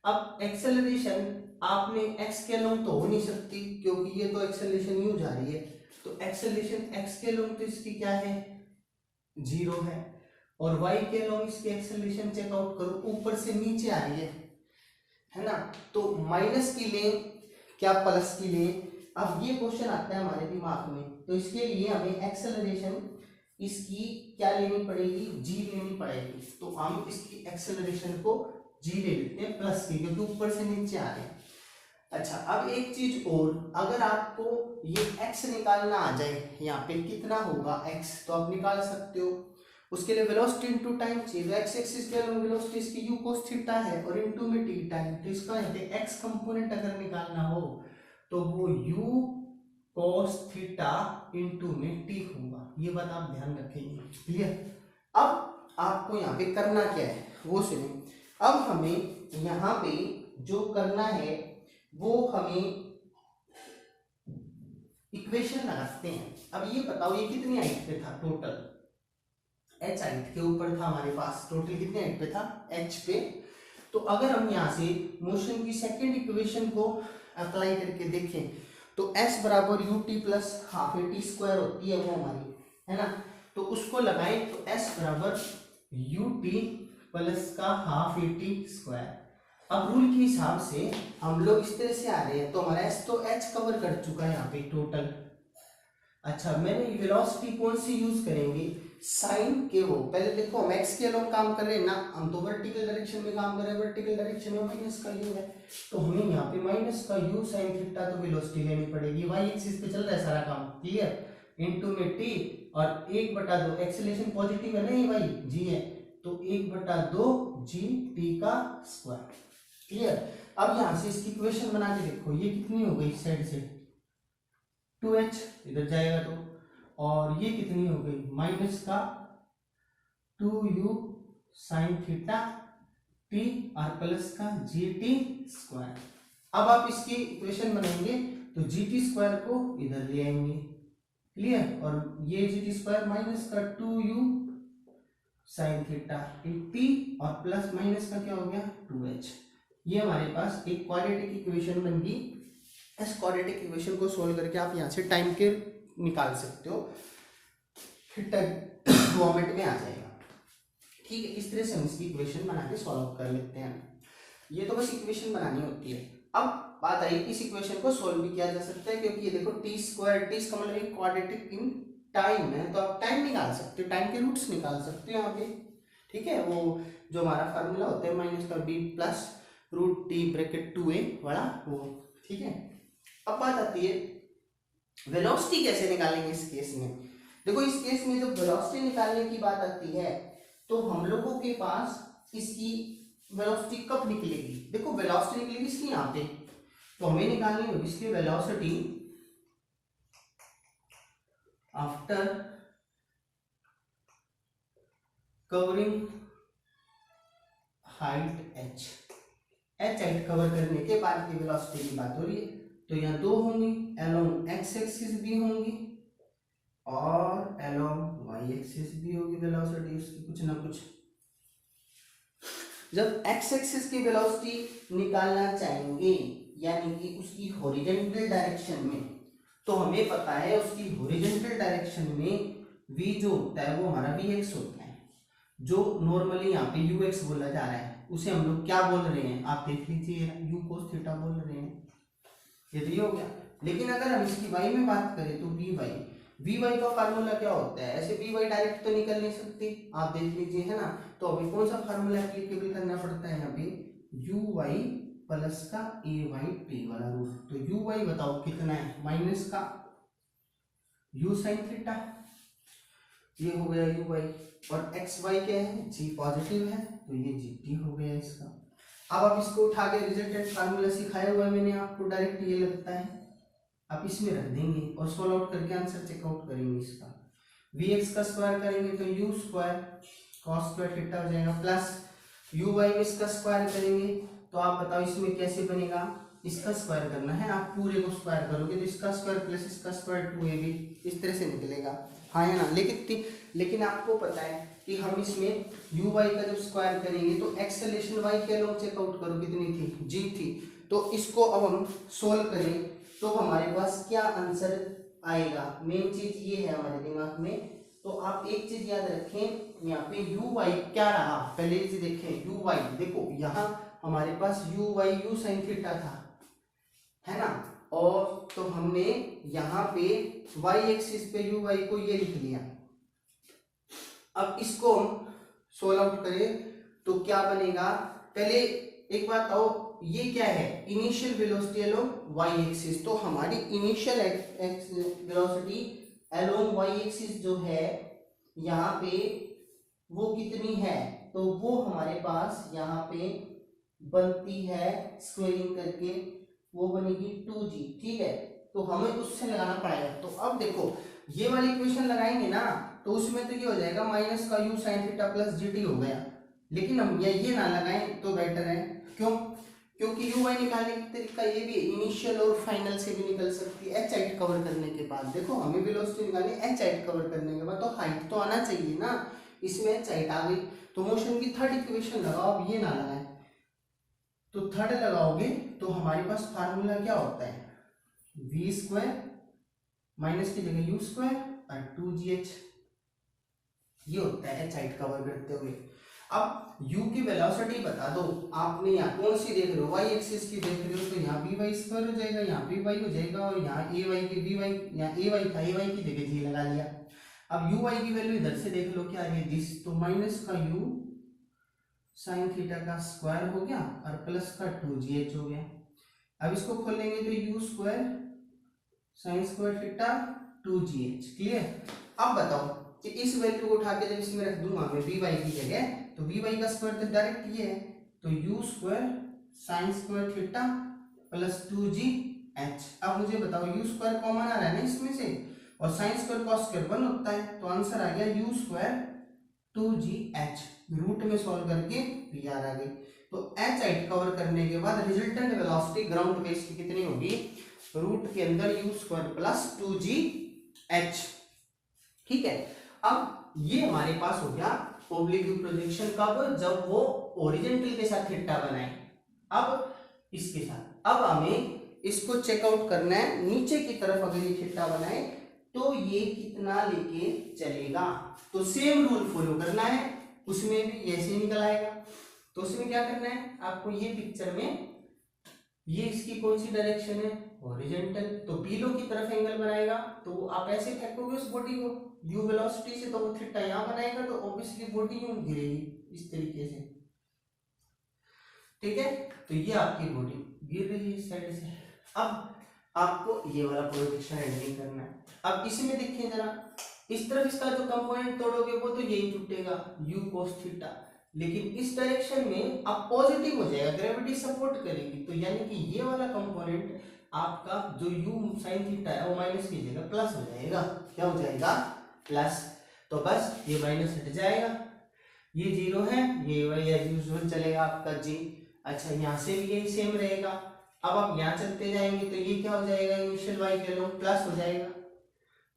अब एक्सेलरेशन आपने एक्स के अलोंग तो हो नहीं सकती क्योंकि ये तो एक्सेलरेशन यू जा रही है, तो एक्सेलरेशन एक्स के अलोंग तो इसकी क्या है 0 है, और y के अलोंग इसकी एक्सेलरेशन चेकआउट करो, ऊपर से नीचे आ रही है ना, तो माइनस की लें क्या प्लस की लें। अब ये क्वेश्चन आता है हमारे दिमाग में, तो इसके लिए हमें एक्सेलरेशन इसकी क्या लेनी पड़ेगी g लेनी पड़ेगी, तो हम इसकी एक्सेलरेशन को g ले लेते हैं प्लस की, क्योंकि ऊपर से नीचे आ रहे हैं। अच्छा अब एक चीज और, अगर आपको ये x निकालना आ जाए, यहाँ पे कितना होगा x, तो आप निकाल सकते हो। उसके लिए वेलोसिटी इनटू टाइम चाहिए, तो x एक्सिस के अलॉन्ग वेलोसिटी इसकी u cos थीटा है और इनटू में t टाइम, तो इसका यहाँ पे x कंपोनेंट अगर निकालना हो तो वो u cos थीटा इनटू में t होगा, ये बात आप ध्यान रखेंगे, क्लियर। अब आपको यहाँ पे करना क्या है वो सुनिए। अब हमें यहाँ पे जो करना है वो हमें इक्वेशन लगाते हैं। अब ये बताओ ये कितनी हाइट पे था टोटल, h हाइट के ऊपर था हमारे पास, टोटल कितने हाइट पे था h पे। तो अगर हम यहाँ से मोशन की सेकंड इक्वेशन को अप्लाई करके देखें तो s बराबर U T plus half A T square होती है वो हमारी, है ना, तो उसको लगाएं तो s बराबर यू टी प्लस का हाफ ए टी स्क्वायर। अब रूल के हिसाब से हम लोग इस तरह से आ रहे हैं, तो हमारा s तो h कवर कर चुका है यहाँ पे टोटल। अच्छा मैंने वेलोसिटी कौन सी यूज करेंगे, साइन के वो, पहले देखो हम एक्स के अलोंग काम कर रहे हैं ना, हम तो वर्टिकल डायरेक्शन में काम कर रहे हैं, वर्टिकल डायरेक्शन में माइनस का यू है, तो हमें यहाँ पे माइनस का यू साइन थीटा तो वेलोसिटी लेनी पड़ेगी, वाई एक्सिस पे चल रहा है सारा काम, क्लियर, इनटू में टी और 1/2 एक्सेलरेशन पॉजिटिव है ना, ये वाई जी है, तो 1/2 जी टी का स्क्वायर, क्लियर। अब यहाँ से इसकी इक्वेशन बना के देखो, ये कितनी हो गई साइड से 2h इधर जाएगा तो, और ये कितनी हो गई माइनस का 2u साइन थीटा टी और प्लस का जी टी स्क्वायर। अब आप इसकी इक्वेशन बनाएंगे तो जी टी स्क्वायर को इधर ले आएंगे, क्लियर, और ये जी टी स्क्वायर माइनस का 2u साइन थीटा टी और प्लस माइनस का क्या हो गया 2h। ये हमारे पास एक क्वाड्रेटिक इक्वेशन बन गई। इस क्वाड्रेटिक इक्वेशन को सोल्व करके आप यहाँ से टाइम के निकाल सकते हो, फिर मोमेंट में आ जाएगा, ठीक है। इस तरह से हम इसकी इक्वेशन बना के सॉल्व कर लेते हैं, ये तो बस इक्वेशन बनानी होती है। अब बात आई इस इक्वेशन को सोल्व भी किया जा सकता है, क्योंकि ये देखो टी स्क्वायर, टी इसका मतलब एक क्वाड्रेटिक इन टाइम है, तो आप टाइम निकाल सकते हो, टाइम के रूट्स निकाल सकते हो यहाँ पे, ठीक है। वो जो हमारा फार्मूला होता है माइनस का B plus root T bracket 2a वाला वो, ठीक है। अब बात आती है वेलोसिटी कैसे निकालेंगे इस केस में। देखो इस केस में जब वेलोसिटी निकालने की बात आती है तो हम लोगों के पास इसकी वेलोसिटी कब निकलेगी, देखो वेलोसिटी निकलेगी इसकी यहाँ पे, तो हमें निकालनी होगी इसकी velocity after covering height h height cover करने के बाद की वेलोसिटी की बात हो रही है, तो यहाँ दो होंगी, अलोंग x एक्सिस भी होंगी और अलोंग y एक्सिस भी होगी वेलोसिटी उसकी कुछ ना कुछ। जब x एक्सिस की वेलोसिटी निकालना चाहेंगे यानी कि उसकी हॉरिजॉन्टल डायरेक्शन में, तो हमें पता है उसकी हॉरिजॉन्टल डायरेक्शन में v जो होता है वो हमारा vx होता है, जो नॉर्मली यहाँ पे ux बोला जा रहा है उसे हम लोग क्या बोल रहे हैं आप देख लीजिए, u cos थीटा बोल रहे हैं, ये तो हो गया। लेकिन अगर हम इसकी y में बात करें तो vy का फार्मूला क्या होता है, ऐसे vy डायरेक्ट तो निकल नहीं सकती, आप देख लीजिए, है ना, तो हमें कौन सा फार्मूला एप्लीकेबल करना पड़ता है यहाँ पे, यू वाई प्लस का ए वाई टी वाला रूल। तो यू वाई बताओ कितना है, माइनस का यू साइन थीटा, ये हो गया यू वाई। और एक्स वाई क्या है, जी पॉजिटिव है, तो ये जी टी हो गया इसका। अब आप इसको उठा के रिजल्टेंट फार्मूला सिखाया हुआ है मैंने आपको, डायरेक्ट ये लगता है, आप इसमें रख देंगे और सोल्व आउट करके आंसर चेकआउट करेंगे इसका। वी एक्स का स्क्वायर करेंगे तो you square cos square theta हो जाएगा, प्लस यू वाई में इसका स्क्वायर करेंगे तो आप बताओ इसमें कैसे बनेगा, इसका स्क्वायर करना है, आप पूरे को स्क्वायर करोगे तो इसका स्क्वायर प्लस इसका स्क्वायर 2ab इस तरह से निकलेगा, हाँ है ना। लेकिन आपको पता है कि हम इसमें यू वाई का जब स्क्वायर करेंगे तो एक्सेलेरेशन वाई के लोग चेकआउट करो कितनी थी, जी थी। तो इसको अब हम सोल्व करें तो हमारे पास क्या आंसर आएगा, मेन चीज ये है हमारे दिमाग में। तो आप एक चीज याद रखें, यहाँ पे यू वाई क्या रहा, पहले ये देखें यू वाई, देखो यहाँ हमारे पास u y u sine theta था, है ना, और तो हमने यहाँ पे वाई एक्सिस पे यू वाई को ये लिख लिया। अब इसको हम सोल्व आउट करें तो क्या बनेगा, पहले एक बात आओ, ये क्या है, initial velocity along Y axis. तो हमारी initial velocity along Y axis जो है यहाँ पे वो कितनी है, तो वो हमारे पास यहाँ पे बनती है स्क्वेयरिंग करके, वो बनेगी 2g, ठीक है। तो हमें उससे लगाना पड़ेगा। तो अब देखो ये वाली इक्वेशन लगाएंगे ना तो उसमें तो ये हो जाएगा माइनस का you sine theta plus G T हो गया, लेकिन हम ये ना लगाएं तो बेटर है, क्यों, क्योंकि यू वाई निकालने का तरीका ये भी इनिशियल और फाइनल से भी निकल सकती है। एच हाइट कवर करने के बाद, देखो हमें वेलोसिटी निकालनी है, एच हाइट कवर करने के बाद तो हाइट तो आना चाहिए ना, इसमें एच हाइट आ गई। तो मोशन की थर्ड इक्वेशन लगाओ, अब ये ना लगाएं, तो थर्ड लगाओगे तो हमारे पास फार्मूला क्या होता है, वी स्क्वायर माइनस की जगह यू स्क्वायर और 2gh, ये होता है एच हाइट कवर करते हुए। अब u की वेलोसिटी बता दो, आपने यहाँ कौन सी देख रहे हो, y एक्सिस की देख रहे हो, तो यहाँ बी वाई स्क्वायर हो जाएगा, यहाँ बी वाई हो जाएगा, और यहाँ ए वाई की बी वाई, यहाँ ए वाई था, ए वाई की जगह जी लगा लिया। अब यू वाई की वैल्यू इधर से देख लो क्या आ रही है, दिस, तो माइनस का यू साइन थीटा का स्क्वायर हो गया और प्लस का 2gh हो गया। अब इसको खोलेंगे तो you square sine square theta 2gh, clear. अब बताओ कि इस वैल्यू को उठा के जब इसमें रख दूंगा मैं बी वाई की जगह, तो बी वाई का स्क्वायर तो डायरेक्ट ये है, तो you square sine square theta plus 2gh। अब मुझे बताओ यू स्क्वायर कॉमन आ रहा है ना इसमें से, और साइन स्क्वायर कॉस स्क्वायर 1 होता है, तो आंसर आ गया यू स्क्वायर 2gh। रूट में सॉल्व करके पी आर आ गई। तो एच हाइट कवर करने के बाद रिजल्टेंट वेलोसिटी ग्राउंड बेस की कितनी होगी, रूट के अंदर यू स्क्वायर प्लस 2gh, ठीक है। अब ये हमारे पास हो गया ओब्लिक प्रोजेक्शन, कब, जब वो ओरिजेंटल के साथ थीटा बनाए। अब इसके साथ अब हमें इसको चेकआउट करना है, नीचे की तरफ अगर ये थीटा बनाए तो ये कितना लेके चलेगा, तो सेम रूल फॉलो करना है, उसमें भी ऐसे निकल आएगा। तो उसमें क्या करना है आपको, ये पिक्चर में ये इसकी कौन सी डायरेक्शन है, हॉरिजॉन्टल, तो बिलो की तरफ एंगल बनाएगा, तो आप ऐसे फेंकोगे उस बॉडी को यू वेलोसिटी से, तो वो थीटा यहाँ बनाएगा, तो ऑब्वियसली बॉडी यूं गिरेगी इस तरीके से, ठीक है। तो ये आपकी बॉडी गिर रही है इस साइड से। अब आपको ये वाला प्रोजेक्शन हैंडलिंग करना है। अब इसमें देखिए जरा, इस तरफ इसका जो कंपोनेंट तोड़ोगे वो तो यही टूटेगा u cos थीटा, लेकिन इस डायरेक्शन में अब पॉजिटिव हो जाएगा, ग्रेविटी सपोर्ट करेगी, तो यानी कि ये वाला कंपोनेंट आपका जो u sin थीटा है वो माइनस की जगह प्लस हो जाएगा, क्या हो जाएगा, प्लस। तो बस ये माइनस हट जाएगा, ये जीरो है, ये वही एज यूजुअल चलेगा आपका जी। अच्छा यहाँ से भी यही सेम रहेगा। अब आप यहाँ चलते जाएंगे तो ये क्या हो जाएगा, इनिशियल वाई के लोग प्लस हो जाएगा,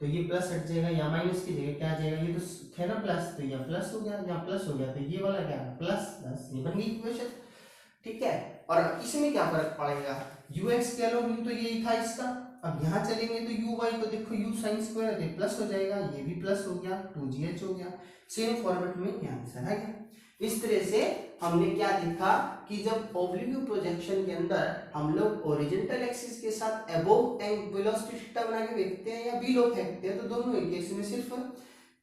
तो ये प्लस हट जाएगा, यहाँ माइनस की जगह क्या आ जाएगा, ये तो थे ना प्लस, तो यहाँ प्लस हो गया, यहाँ प्लस हो गया, तो ये वाला क्या है प्लस, बस ये बन गई इक्वेशन, ठीक है। और इसमें क्या फर्क पड़ेगा, यू एक्स के लोग यू तो यही था इसका, अब यहाँ चलेंगे तो यू वाई, तो देखो यू साइन स्क्वायर है प्लस हो जाएगा, ये भी प्लस हो गया, 2gh हो गया, सेम फॉर्मेट में यहाँ आंसर आ गया। इस तरह से हमने क्या देखा कि जब ओब्लिक प्रोजेक्शन के अंदर हम लोग ओरिजेंटल एक्सिस के साथ अबोव एंड वेलोसिटी थीटा बना के फेंकते हैं या बिलो फेंकते हैं, तो दोनों केस में सिर्फ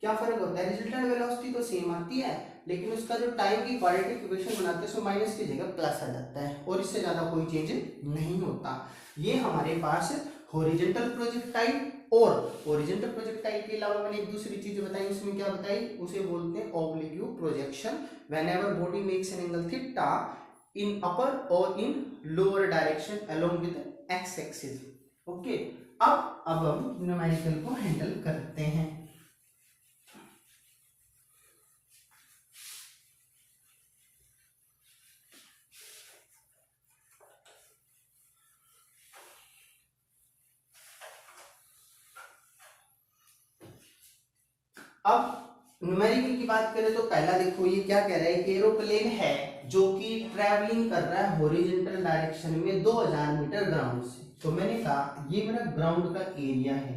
क्या फर्क होता है, रिजल्टेंट वेलोसिटी तो सेम आती है, लेकिन उसका जो टाइम की क्वाड्रेटिक इक्वेशन बनाते हैं उसमें माइनस की जगह प्लस आ जाता है और इससे ज्यादा कोई चेंज नहीं होता। ये हमारे पास हॉरिजॉन्टल प्रोजेक्टाइल, और हॉरिजॉन्टल प्रोजेक्टाइल के अलावा मैंने एक दूसरी चीज बताई, उसमें क्या बताई, उसे बोलते हैं oblique projection. Whenever body makes an angle theta in upper और in lower direction along with x axis. Okay, अब हम न्यूमेरिकल को हैंडल करते हैं। अब न्यूमेरिकल की बात करें तो पहला देखो ये क्या कह रहा है, एरोप्लेन है जो कि ट्रैवलिंग कर रहा है हॉरिजॉन्टल डायरेक्शन में 2000 मीटर ग्राउंड से। तो मैंने कहा ये मेरा ग्राउंड का एरिया है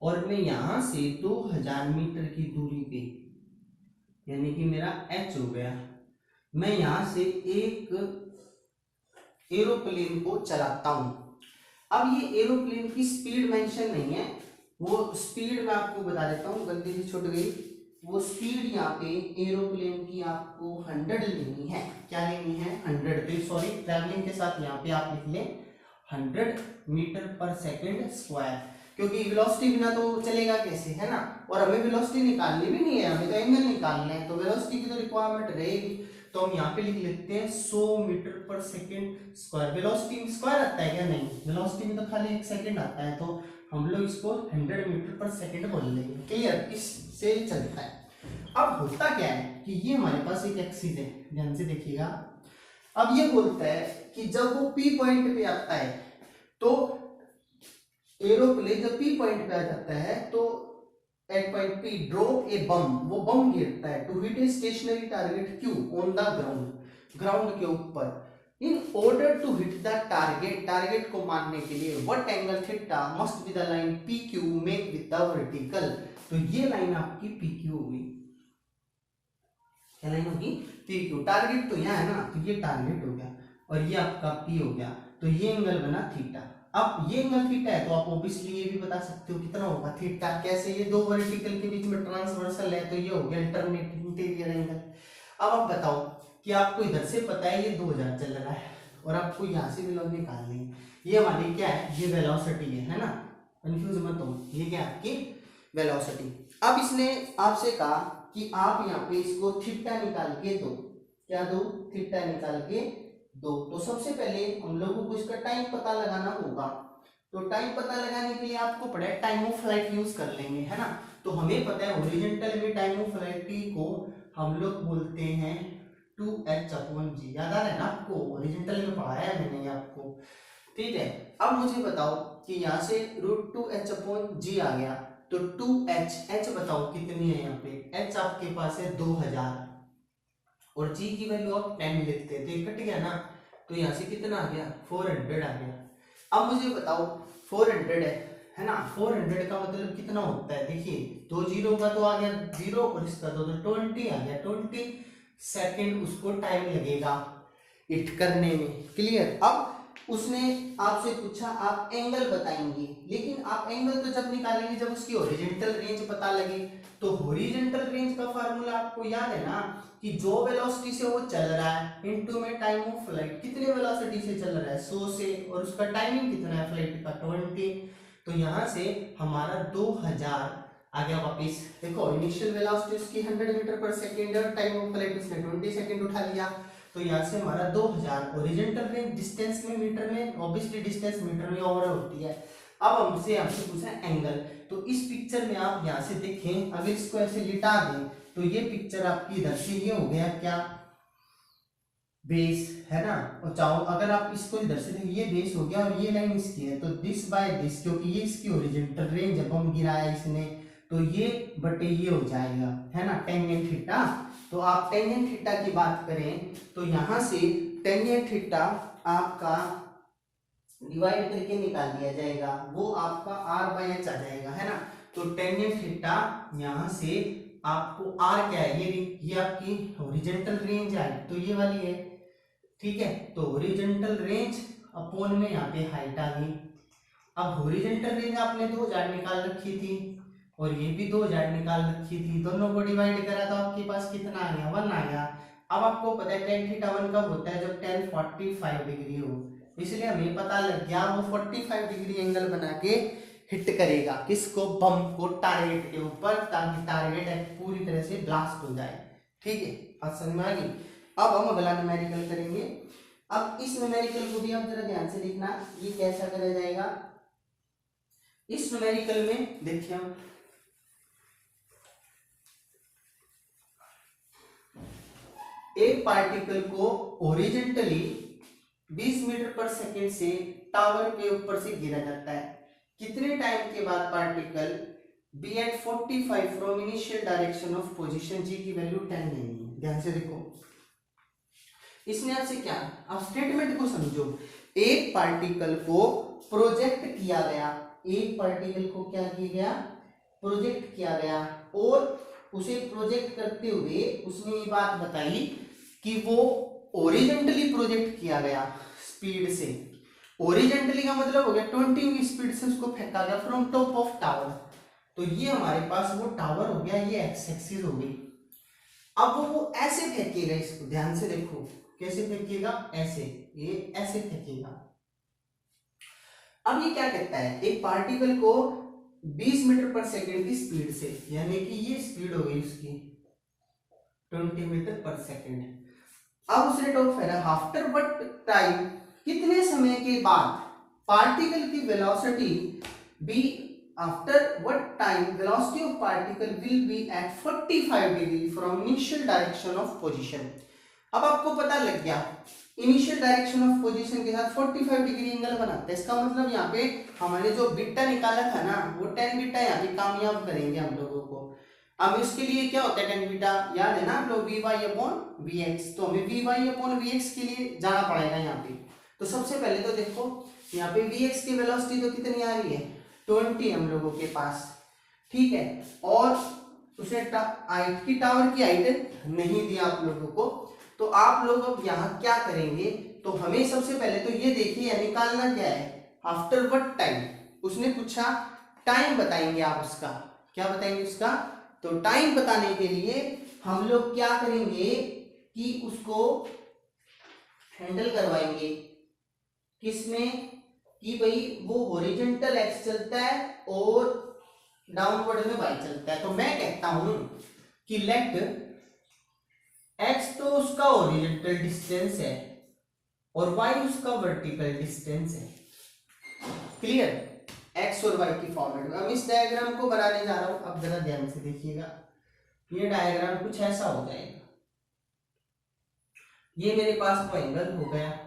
और मैं यहां से 2000 मीटर की दूरी पे, यानी कि मेरा एच हो गया, मैं यहां से एक एरोप्लेन को चलाता हूं। अब ये एरोप्लेन की स्पीड मेंशन नहीं है, वो स्पीड मैं आपको बता देता हूँ, गलती से छूट गई। वो स्पीड यहाँ पे एरोप्लेन की आपको 100 लेनी है। क्या लेनी है? 100। तो सॉरी, ट्रैवलिंग के साथ यहाँ पे आप लिख लें 100 मीटर पर सेकेंड स्क्वायर, क्योंकि वेलोसिटी बिना तो चलेगा कैसे, है ना। और हमें वेलोसिटी निकालनी भी नहीं है, हमें तो एंगल निकालना है, तो वेलोसिटी की तो रिक्वायरमेंट रहेगी। तो हम यहाँ पे लिख लेते हैं 100 मीटर पर सेकेंड स्क्वायर। वेलोसिटी में स्क्वायर आता है क्या? नहीं, वेलोसिटी में तो खाली 1 सेकेंड आता है, तो हम लोग इसको 100 मीटर पर सेकेंड बोल लेंगे। क्लियर? इससे चलता है। अब होता क्या है कि ये हमारे पास एक एक्सिस है, ध्यान से देखिएगा। अब ये बोलता है कि जब वो पी पॉइंट पे आता है, तो एरोप्लेन जब पी पॉइंट पे आ जाता है तो at point P drop a bomb, वो बम गिरता है to hit a stationary target Q on the ground, ground के ऊपर। In order to hit the target, target को मारने के लिए what angle theta must be the line P Q make with the vertical. तो ये लाइन आपकी P Q होगी। क्या लाइन होगी? P Q. टारगेट तो यहाँ है ना, तो ये टारगेट हो गया और ये आपका पी हो गया, तो ये एंगल बना थीटा। अब ये एंगल थीटा है तो आप ऑब्वियसली ये भी बता सकते हो कितना होगा थीटा। कैसे? ये दो वर्टिकल के बीच में ट्रांसवर्सल है, तो ये हो गया अल्टरनेट इंटीरियर एंगल। अब आप बताओ कि आपको इधर से पता है ये 2000 चल रहा है और आपको यहाँ से वेलोसिटी निकालनी है। ये हमारी क्या है? ये वेलोसिटी है ना, कंफ्यूज मत हो, ये क्या है आपकी वेलोसिटी। अब इसने आपसे कहा कि आप यहाँ पे इसको थीटा निकाल के दो। क्या दो? थीटा निकाल के दो। तो सबसे पहले हम लोगों को इसका टाइम पता लगाना होगा। तो टाइम पता लगाने के लिए आपको पड़ा है टाइम ऑफ फ्लाइट यूज कर लेंगे, है ना। तो हमें पता है हॉरिजॉन्टल में टाइम ऑफ फ्लाइट को हम लोग बोलते हैं 2h/g। याद आ रहा है ना आपको? हॉरिजॉन्टल में पढ़ाया है मैंने आपको, ठीक है। अब मुझे बताओ कि यहाँ से √2h/g आ गया, तो 2h बताओ कितनी है यहाँ पे? h आपके पास है 2000 और g की वैल्यू आप 10 लिखते हैं, तो ये कट गया ना, तो यहाँ से कितना आ गया? 400 आ गया। अब मुझे बताओ 400 है ना, 400 का मतलब कितना होता है? देखिए 2 जीरो का तो आ गया 0 और इसका 2 तो 20 आ गया। 20 सेकेंड उसको टाइम लगेगा इट करने में। क्लियर? अब उसने आपसे पूछा आप एंगल बताएंगे, लेकिन आप एंगल तो जब निकालेंगे जब उसकी हॉरिजॉन्टल रेंज पता लगे। तो हॉरिजॉन्टल रेंज का फार्मूला आपको याद है ना, कि जो वेलोसिटी से वो चल रहा है इनटू में टाइम ऑफ फ्लाइट, कितने वेलोसिटी से चल रहा है? 100 से, और उसका टाइमिंग कितना है फ्लाइट का? 20। तो यहाँ से हमारा 2000 आ गया वापिस। देखो इनिशियल वेलोसिटी उसकी 100 मीटर पर सेकेंड और टाइम ऑफ फ्लाइट उसने 20 सेकेंड उठा लिया, तो यहाँ से हमारा 2000। हॉरिजॉन्टल रेंज डिस्टेंस में मीटर में, ऑब्वियसली डिस्टेंस मीटर में ओवर होती है। अब हमसे आपसे पूछा एंगल, तो इस पिक्चर में आप यहाँ से देखें, अगर इसको ऐसे लिटा दें तो ये पिक्चर आपकी इधर से ये हो गया क्या? बेस, है ना। और चाहो अगर आप इसको इधर से देखें, ये बेस हो गया और ये लाइन इसकी है, तो दिस बाय दिस, क्योंकि ये इसकी हॉरिजॉन्टल रेंज है, बम गिराया इसने, तो ये बटे ये हो जाएगा, है ना, टेंजेंट थीटा। तो आप टेंजेंट थीटा की बात करें तो यहां से टेंजेंट थीटा आपका डिवाइड करके निकाल दिया जाएगा, वो आपका r/h आ जाएगा, है ना। तो टेंजेंट थीटा यहां से आपको r क्या है? ये आपकी हॉरिजॉन्टल रेंज है, तो ये वाली है, ठीक है। तो हॉरिजॉन्टल रेंज अपॉन में यहाँ पे हाइट आ गई। अब हॉरिजॉन्टल रेंज आपने 2000 निकाल रखी थी, और ये भी 2000 निकाल रखी थी, दोनों को डिवाइड करा तो आपके पास कितना आ गया, 1 आ गया। अब आपको पता है tan थीटा 1 कब होता है, जब tan 45 डिग्री हो, इसलिए हमें पता लग गया वो 45 डिग्री एंगल बना के हिट करेगा किसको, बम को, टारगेट के ऊपर, ताकि टारगेट पूरी तरह से ब्लास्ट हो जाए। ठीक है, बात समझ में आ गई। अब हम अगला न्यूमेरिकल करेंगे। अब इस न्यूमेरिकल को भी आप जरा ध्यान से देखना, ये कैसा करा जाएगा। इस न्यूमेरिकल में देखिए हम एक पार्टिकल को ओरिजेंटली 20 मीटर पर सेकेंड से टावर के ऊपर से गिरा जाता है। कितने टाइम के बाद particle B at 45 from initial direction of position, जी की वैल्यू 10 लेनी है। ध्यान से देखो, इसने आपसे क्या, आप स्टेटमेंट को समझो। एक पार्टिकल को प्रोजेक्ट किया गया, एक पार्टिकल को क्या किया गया, प्रोजेक्ट किया गया, और उसे प्रोजेक्ट करते हुए उसने ये बात बताई कि वो ओरिजेंटली प्रोजेक्ट किया गया स्पीड से। ओरिजेंटली का मतलब हो गया 20 की स्पीड से उसको फेंका गया फ्रॉम टॉप ऑफ टावर। तो ये हमारे पास वो टावर हो गया, ये एक्स एक्सिस हो गई। अब वो ऐसे फेंकेगा, इसको ध्यान से देखो कैसे फेंकेगा, ऐसे, ये ऐसे फेंकेगा। अब ये क्या कहता है, एक पार्टिकल को 20 मीटर पर सेकेंड की स्पीड से, यानी कि ये स्पीड हो गई उसकी 20 मीटर पर सेकेंड। अब उस रेट ऑफ फेरा आफ्टर व्हाट टाइम, कितने समय के बाद पार्टिकल की velocity be, after what time velocity of particle will be at 45 degree from initial direction of position. अब आपको पता लग गया इनिशियल डायरेक्शन ऑफ पोजीशन के साथ 45 डिग्री एंगल बनाते हैं। इसका मतलब यहाँ पे हमारे जो बीटा निकाला था ना, वो tan बीटा यहाँ पे कामयाब करेंगे हम लोगों को। अब इसके लिए क्या होता है tan बीटा, याद है ना आप लोग, V Y upon V X. तो हमें V Y upon V X के लिए जाना पड़ेगा यहाँ पे। तो सबसे पहले तो देखो यहाँ पे वी एक्स की वेलोसिटी तो कितनी आ रही है, 20 हम लोगों के पास, ठीक है। और उसने हाइट की, टावर की हाइट नहीं दिया आप लोगों को। तो आप लोग अब यहाँ क्या करेंगे, तो हमें सबसे पहले तो ये देखिए निकालना क्या है, आफ्टर व्हाट टाइम। उसने पूछा टाइम बताएंगे आप उसका, क्या बताएंगे उसका, तो टाइम बताने के लिए हम लोग क्या करेंगे कि उसको हैंडल करवाएंगे किसमें, कि भाई वो हॉरिजॉन्टल एक्स चलता है और डाउनवर्ड में वाई चलता है। तो मैं कहता हूं कि लेट एक्स तो उसका हॉरिजॉन्टल डिस्टेंस है और वाई उसका वर्टिकल डिस्टेंस है। क्लियर, एक्स और वाई की फॉर्मेट में। अब इस डायग्राम को बनाने जा रहा हूं, अब जरा ध्यान से देखिएगा। ये डायग्राम कुछ ऐसा हो जाएगा, ये मेरे पास वो एंगल हो गया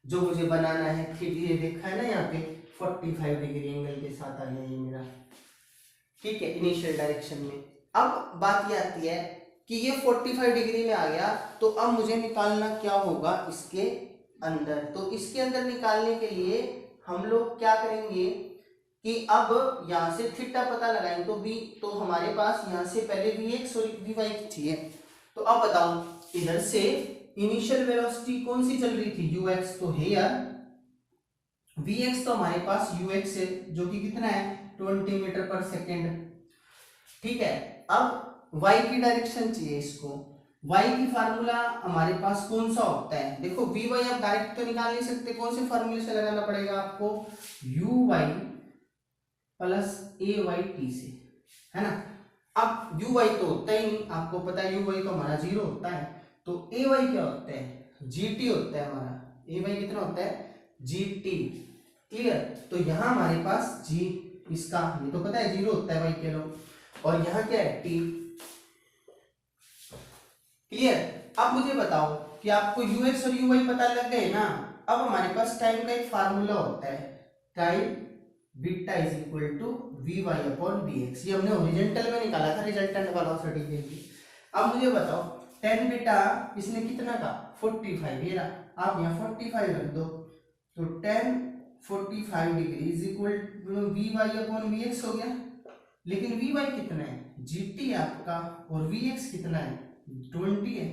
जो मुझे बनाना है। फिर ये देखा है ना यहाँ पे 45 डिग्री एंगल के साथ आ गया ये मेरा, ठीक है, इनिशियल डायरेक्शन में। अब बात ये आती है कि ये 45 डिग्री में आ गया, तो अब मुझे निकालना क्या होगा इसके अंदर। तो इसके अंदर निकालने के लिए हम लोग क्या करेंगे कि अब यहाँ से थीटा पता लगाएंगे। तो बी, तो हमारे पास यहाँ से पहले वी एक्स और वी वाई चाहिए। तो अब बताओ, इधर से इनिशियल वेलोसिटी कौन सी चल रही थी, यू एक्स, तो है यार वी एक्स, तो हमारे पास यू एक्स है जो कि कितना है 20 मीटर पर सेकेंड, ठीक है। अब y की डायरेक्शन चाहिए इसको, y की फार्मूला हमारे पास कौन सा होता है, देखो वी वाई आप डायरेक्ट तो निकाल नहीं सकते, कौन से फार्मूले से लगाना पड़ेगा आपको, U Y plus A Y T से, है ना। अब यू वाई तो होता ही नहीं, आपको पता है यू वाई तो हमारा 0 होता है, तो ए वाई क्या होता है, जी टी होता है हमारा, ए वाई कितना होता है, जी टी। क्लियर, तो यहाँ हमारे पास जी, इसका ये तो पता है 0 होता है वाई के लो, और यहाँ क्या है टी। क्लियर, अब मुझे बताओ कि आपको ux और uy पता लग गए ना। अब हमारे पास टाइम का एक फार्मूला होता है, time beta is equal to V Y upon V X. ये हमने ओरिजेंटल में निकाला था रिजल्टेंट वेलोसिटी के लिए। अब मुझे बताओ tan बीटा इसने कितना का 45, ये रहा, आप यहाँ 45 रख दो, तो tan 45 degree is equal to V Y upon V X हो गया। लेकिन वी वाई कितना है, जी टी आपका, और वी एक्स कितना है 20 है।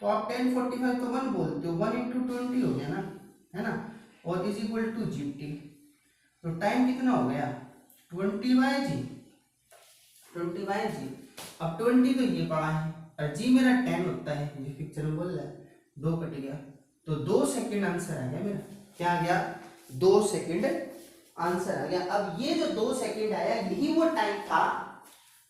तो आप tan 45 तो 1 बोलते हो, 1 इंटू 20 हो गया ना, है ना, और is equal to G T. तो टाइम कितना हो गया 20 बाय जी, 20 बाय जी। अब 20 तो ये पड़ा है और जी मेरा 10 होता है, ये पिक्चर में बोल रहा है, 2 कट गया तो 2 सेकंड आंसर आ गया मेरा। क्या आ गया? 2 सेकंड आंसर आ गया। अब ये जो 2 सेकंड आया यही वो टाइम था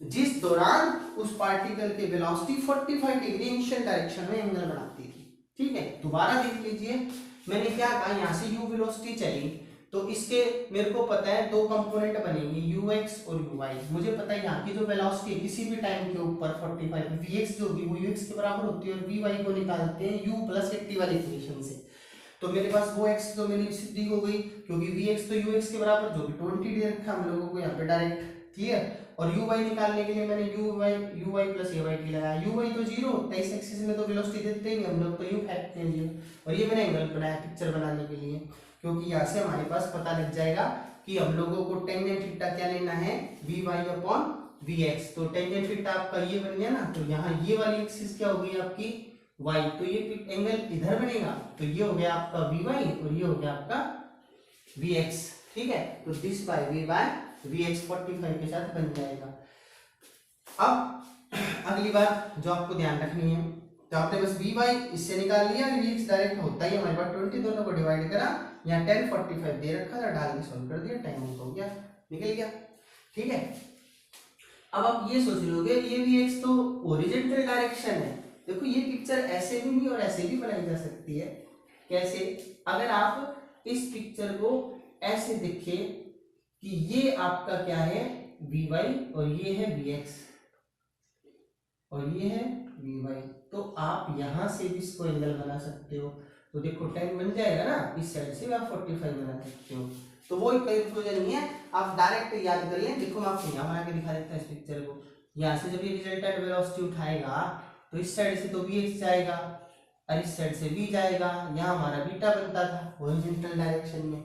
जिस दौरान उस पार्टिकल की वेलोसिटी 45 डिग्री इनिशियल डायरेक्शन में एंगल बनाती थी। ठीक है, दोबारा देख लीजिए, मैंने क्या कहा, यहाँ से u वेलोसिटी चली तो इसके मेरे को पता है 2 कंपोनेंट बनेंगे ux और uy। मुझे पता है यहाँ की जो वेलोसिटी किसी भी टाइम के ऊपर 45 vx जो होगी वो ux के बराबर होती है और vy को निकालते हैं u प्लस 80 वाली इक्वेशन से। तो मेरे पास वो x तो मेरी सिद्धि हो गई क्योंकि vx तो ux के बराबर जो भी 20 दे रखा हम लोगों को यहाँ पे डायरेक्ट। क्लियर? और uy निकालने के लिए मैंने uy प्लस ay लगाया। uy तो 0 होता है, इस एक्सिस में तो वेलोसिटी देते ही नहीं हम लोग, तो u फैक्ट ले लिया। और ये मैंने एंगल बनाया पिक्चर बनाने के लिए, क्योंकि यहाँ से हमारे पास पता लग जाएगा कि हम लोगों को टेंजेंट थीटा क्या लेना है, vy अपॉन vx। तो टेंजेंट थीटा आपका ये बन गया ना, तो यहाँ ये वाली एक्सिस क्या होगी आपकी y, तो ये एंगल इधर बनेगा, तो ये हो गया आपका vy और ये हो गया आपका vx। ठीक है, तो this by v by vx 45 के साथ बन जाएगा। अब अगली बात जो आपको ध्यान रखनी है, तो आपने बस vy इससे निकाल लिया, vx डायरेक्ट होता ही हमारे पास 20 दोनों को डिवाइड करा, यहाँ 10 45 दे रखा था, डाल के सॉल्व कर दिया, टाइम हो गया, निकल गया। ठीक है, अब आप ये सोच लोगे ये vx तो ओरिजेंटल डायरेक्शन है। देखो ये पिक्चर ऐसे भी नहीं और ऐसे भी बनाई जा सकती है। कैसे? अगर आप इस पिक्चर को ऐसे देखें कि ये आपका क्या है vy और ये है vx और ये है vy, तो आप यहां से भी इसको एंगल बना सकते हो। तो देखो 10 बन जाएगा ना, इस साइड से भी आप 45 बना सकते हो। तो वो कोई कंफ्यूजन नहीं है, आप डायरेक्ट याद कर लें। देखो मैं आपको यहाँ बना के दिखा देता हूँ इस पिक्चर को। यहाँ से जब ये रिजल्टेंट वेलोसिटी उठाएगा तो इस साइड से तो vx जाएगा और इस साइड से v जाएगा, यहाँ हमारा बीटा बनता था हॉरिजॉन्टल डायरेक्शन में,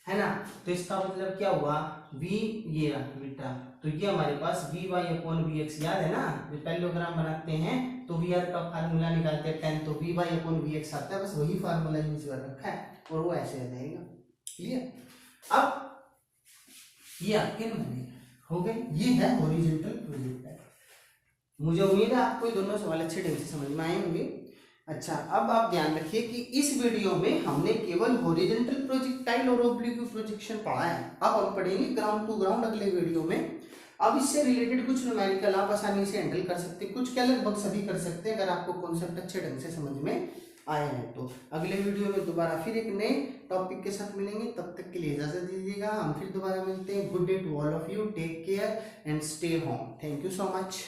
है ना। तो इसका मतलब क्या हुआ, v ये रहा बीटा, तो ये हमारे पास vy अपॉन vx, याद है ना, जब पैरेललोग्राम बनाते हैं तो वी का फार्मूला निकालते हैं 10, तो vy अपॉन vx आता है, बस वही फार्मूला यूज कर रखा है और वो ऐसे आ जाएगा। क्लियर? अब ये आपके बने हो गए, ये है हॉरिजॉन्टल प्रोजेक्टाइल। मुझे उम्मीद है आपको ये दोनों सवाल अच्छे ढंग से समझ में आए होंगे। अच्छा, अब आप ध्यान रखिए कि इस वीडियो में हमने केवल हॉरिजॉन्टल प्रोजेक्टाइल और ऑब्लिक प्रोजेक्शन पढ़ा है। अब हम पढ़ेंगे ग्राउंड टू ग्राउंड अगले वीडियो में। अब इससे रिलेटेड कुछ न्यूमेरिकल आप आसानी से हैंडल कर सकते हैं, कुछ क्या लगभग सभी कर सकते हैं अगर आपको कॉन्सेप्ट अच्छे ढंग से समझ में आए हैं। तो अगले वीडियो में दोबारा फिर एक नए टॉपिक के साथ मिलेंगे, तब तक के लिए इजाजत दीजिएगा। हम फिर दोबारा मिलते हैं। Good day to all of you, take care and stay home. Thank you so much.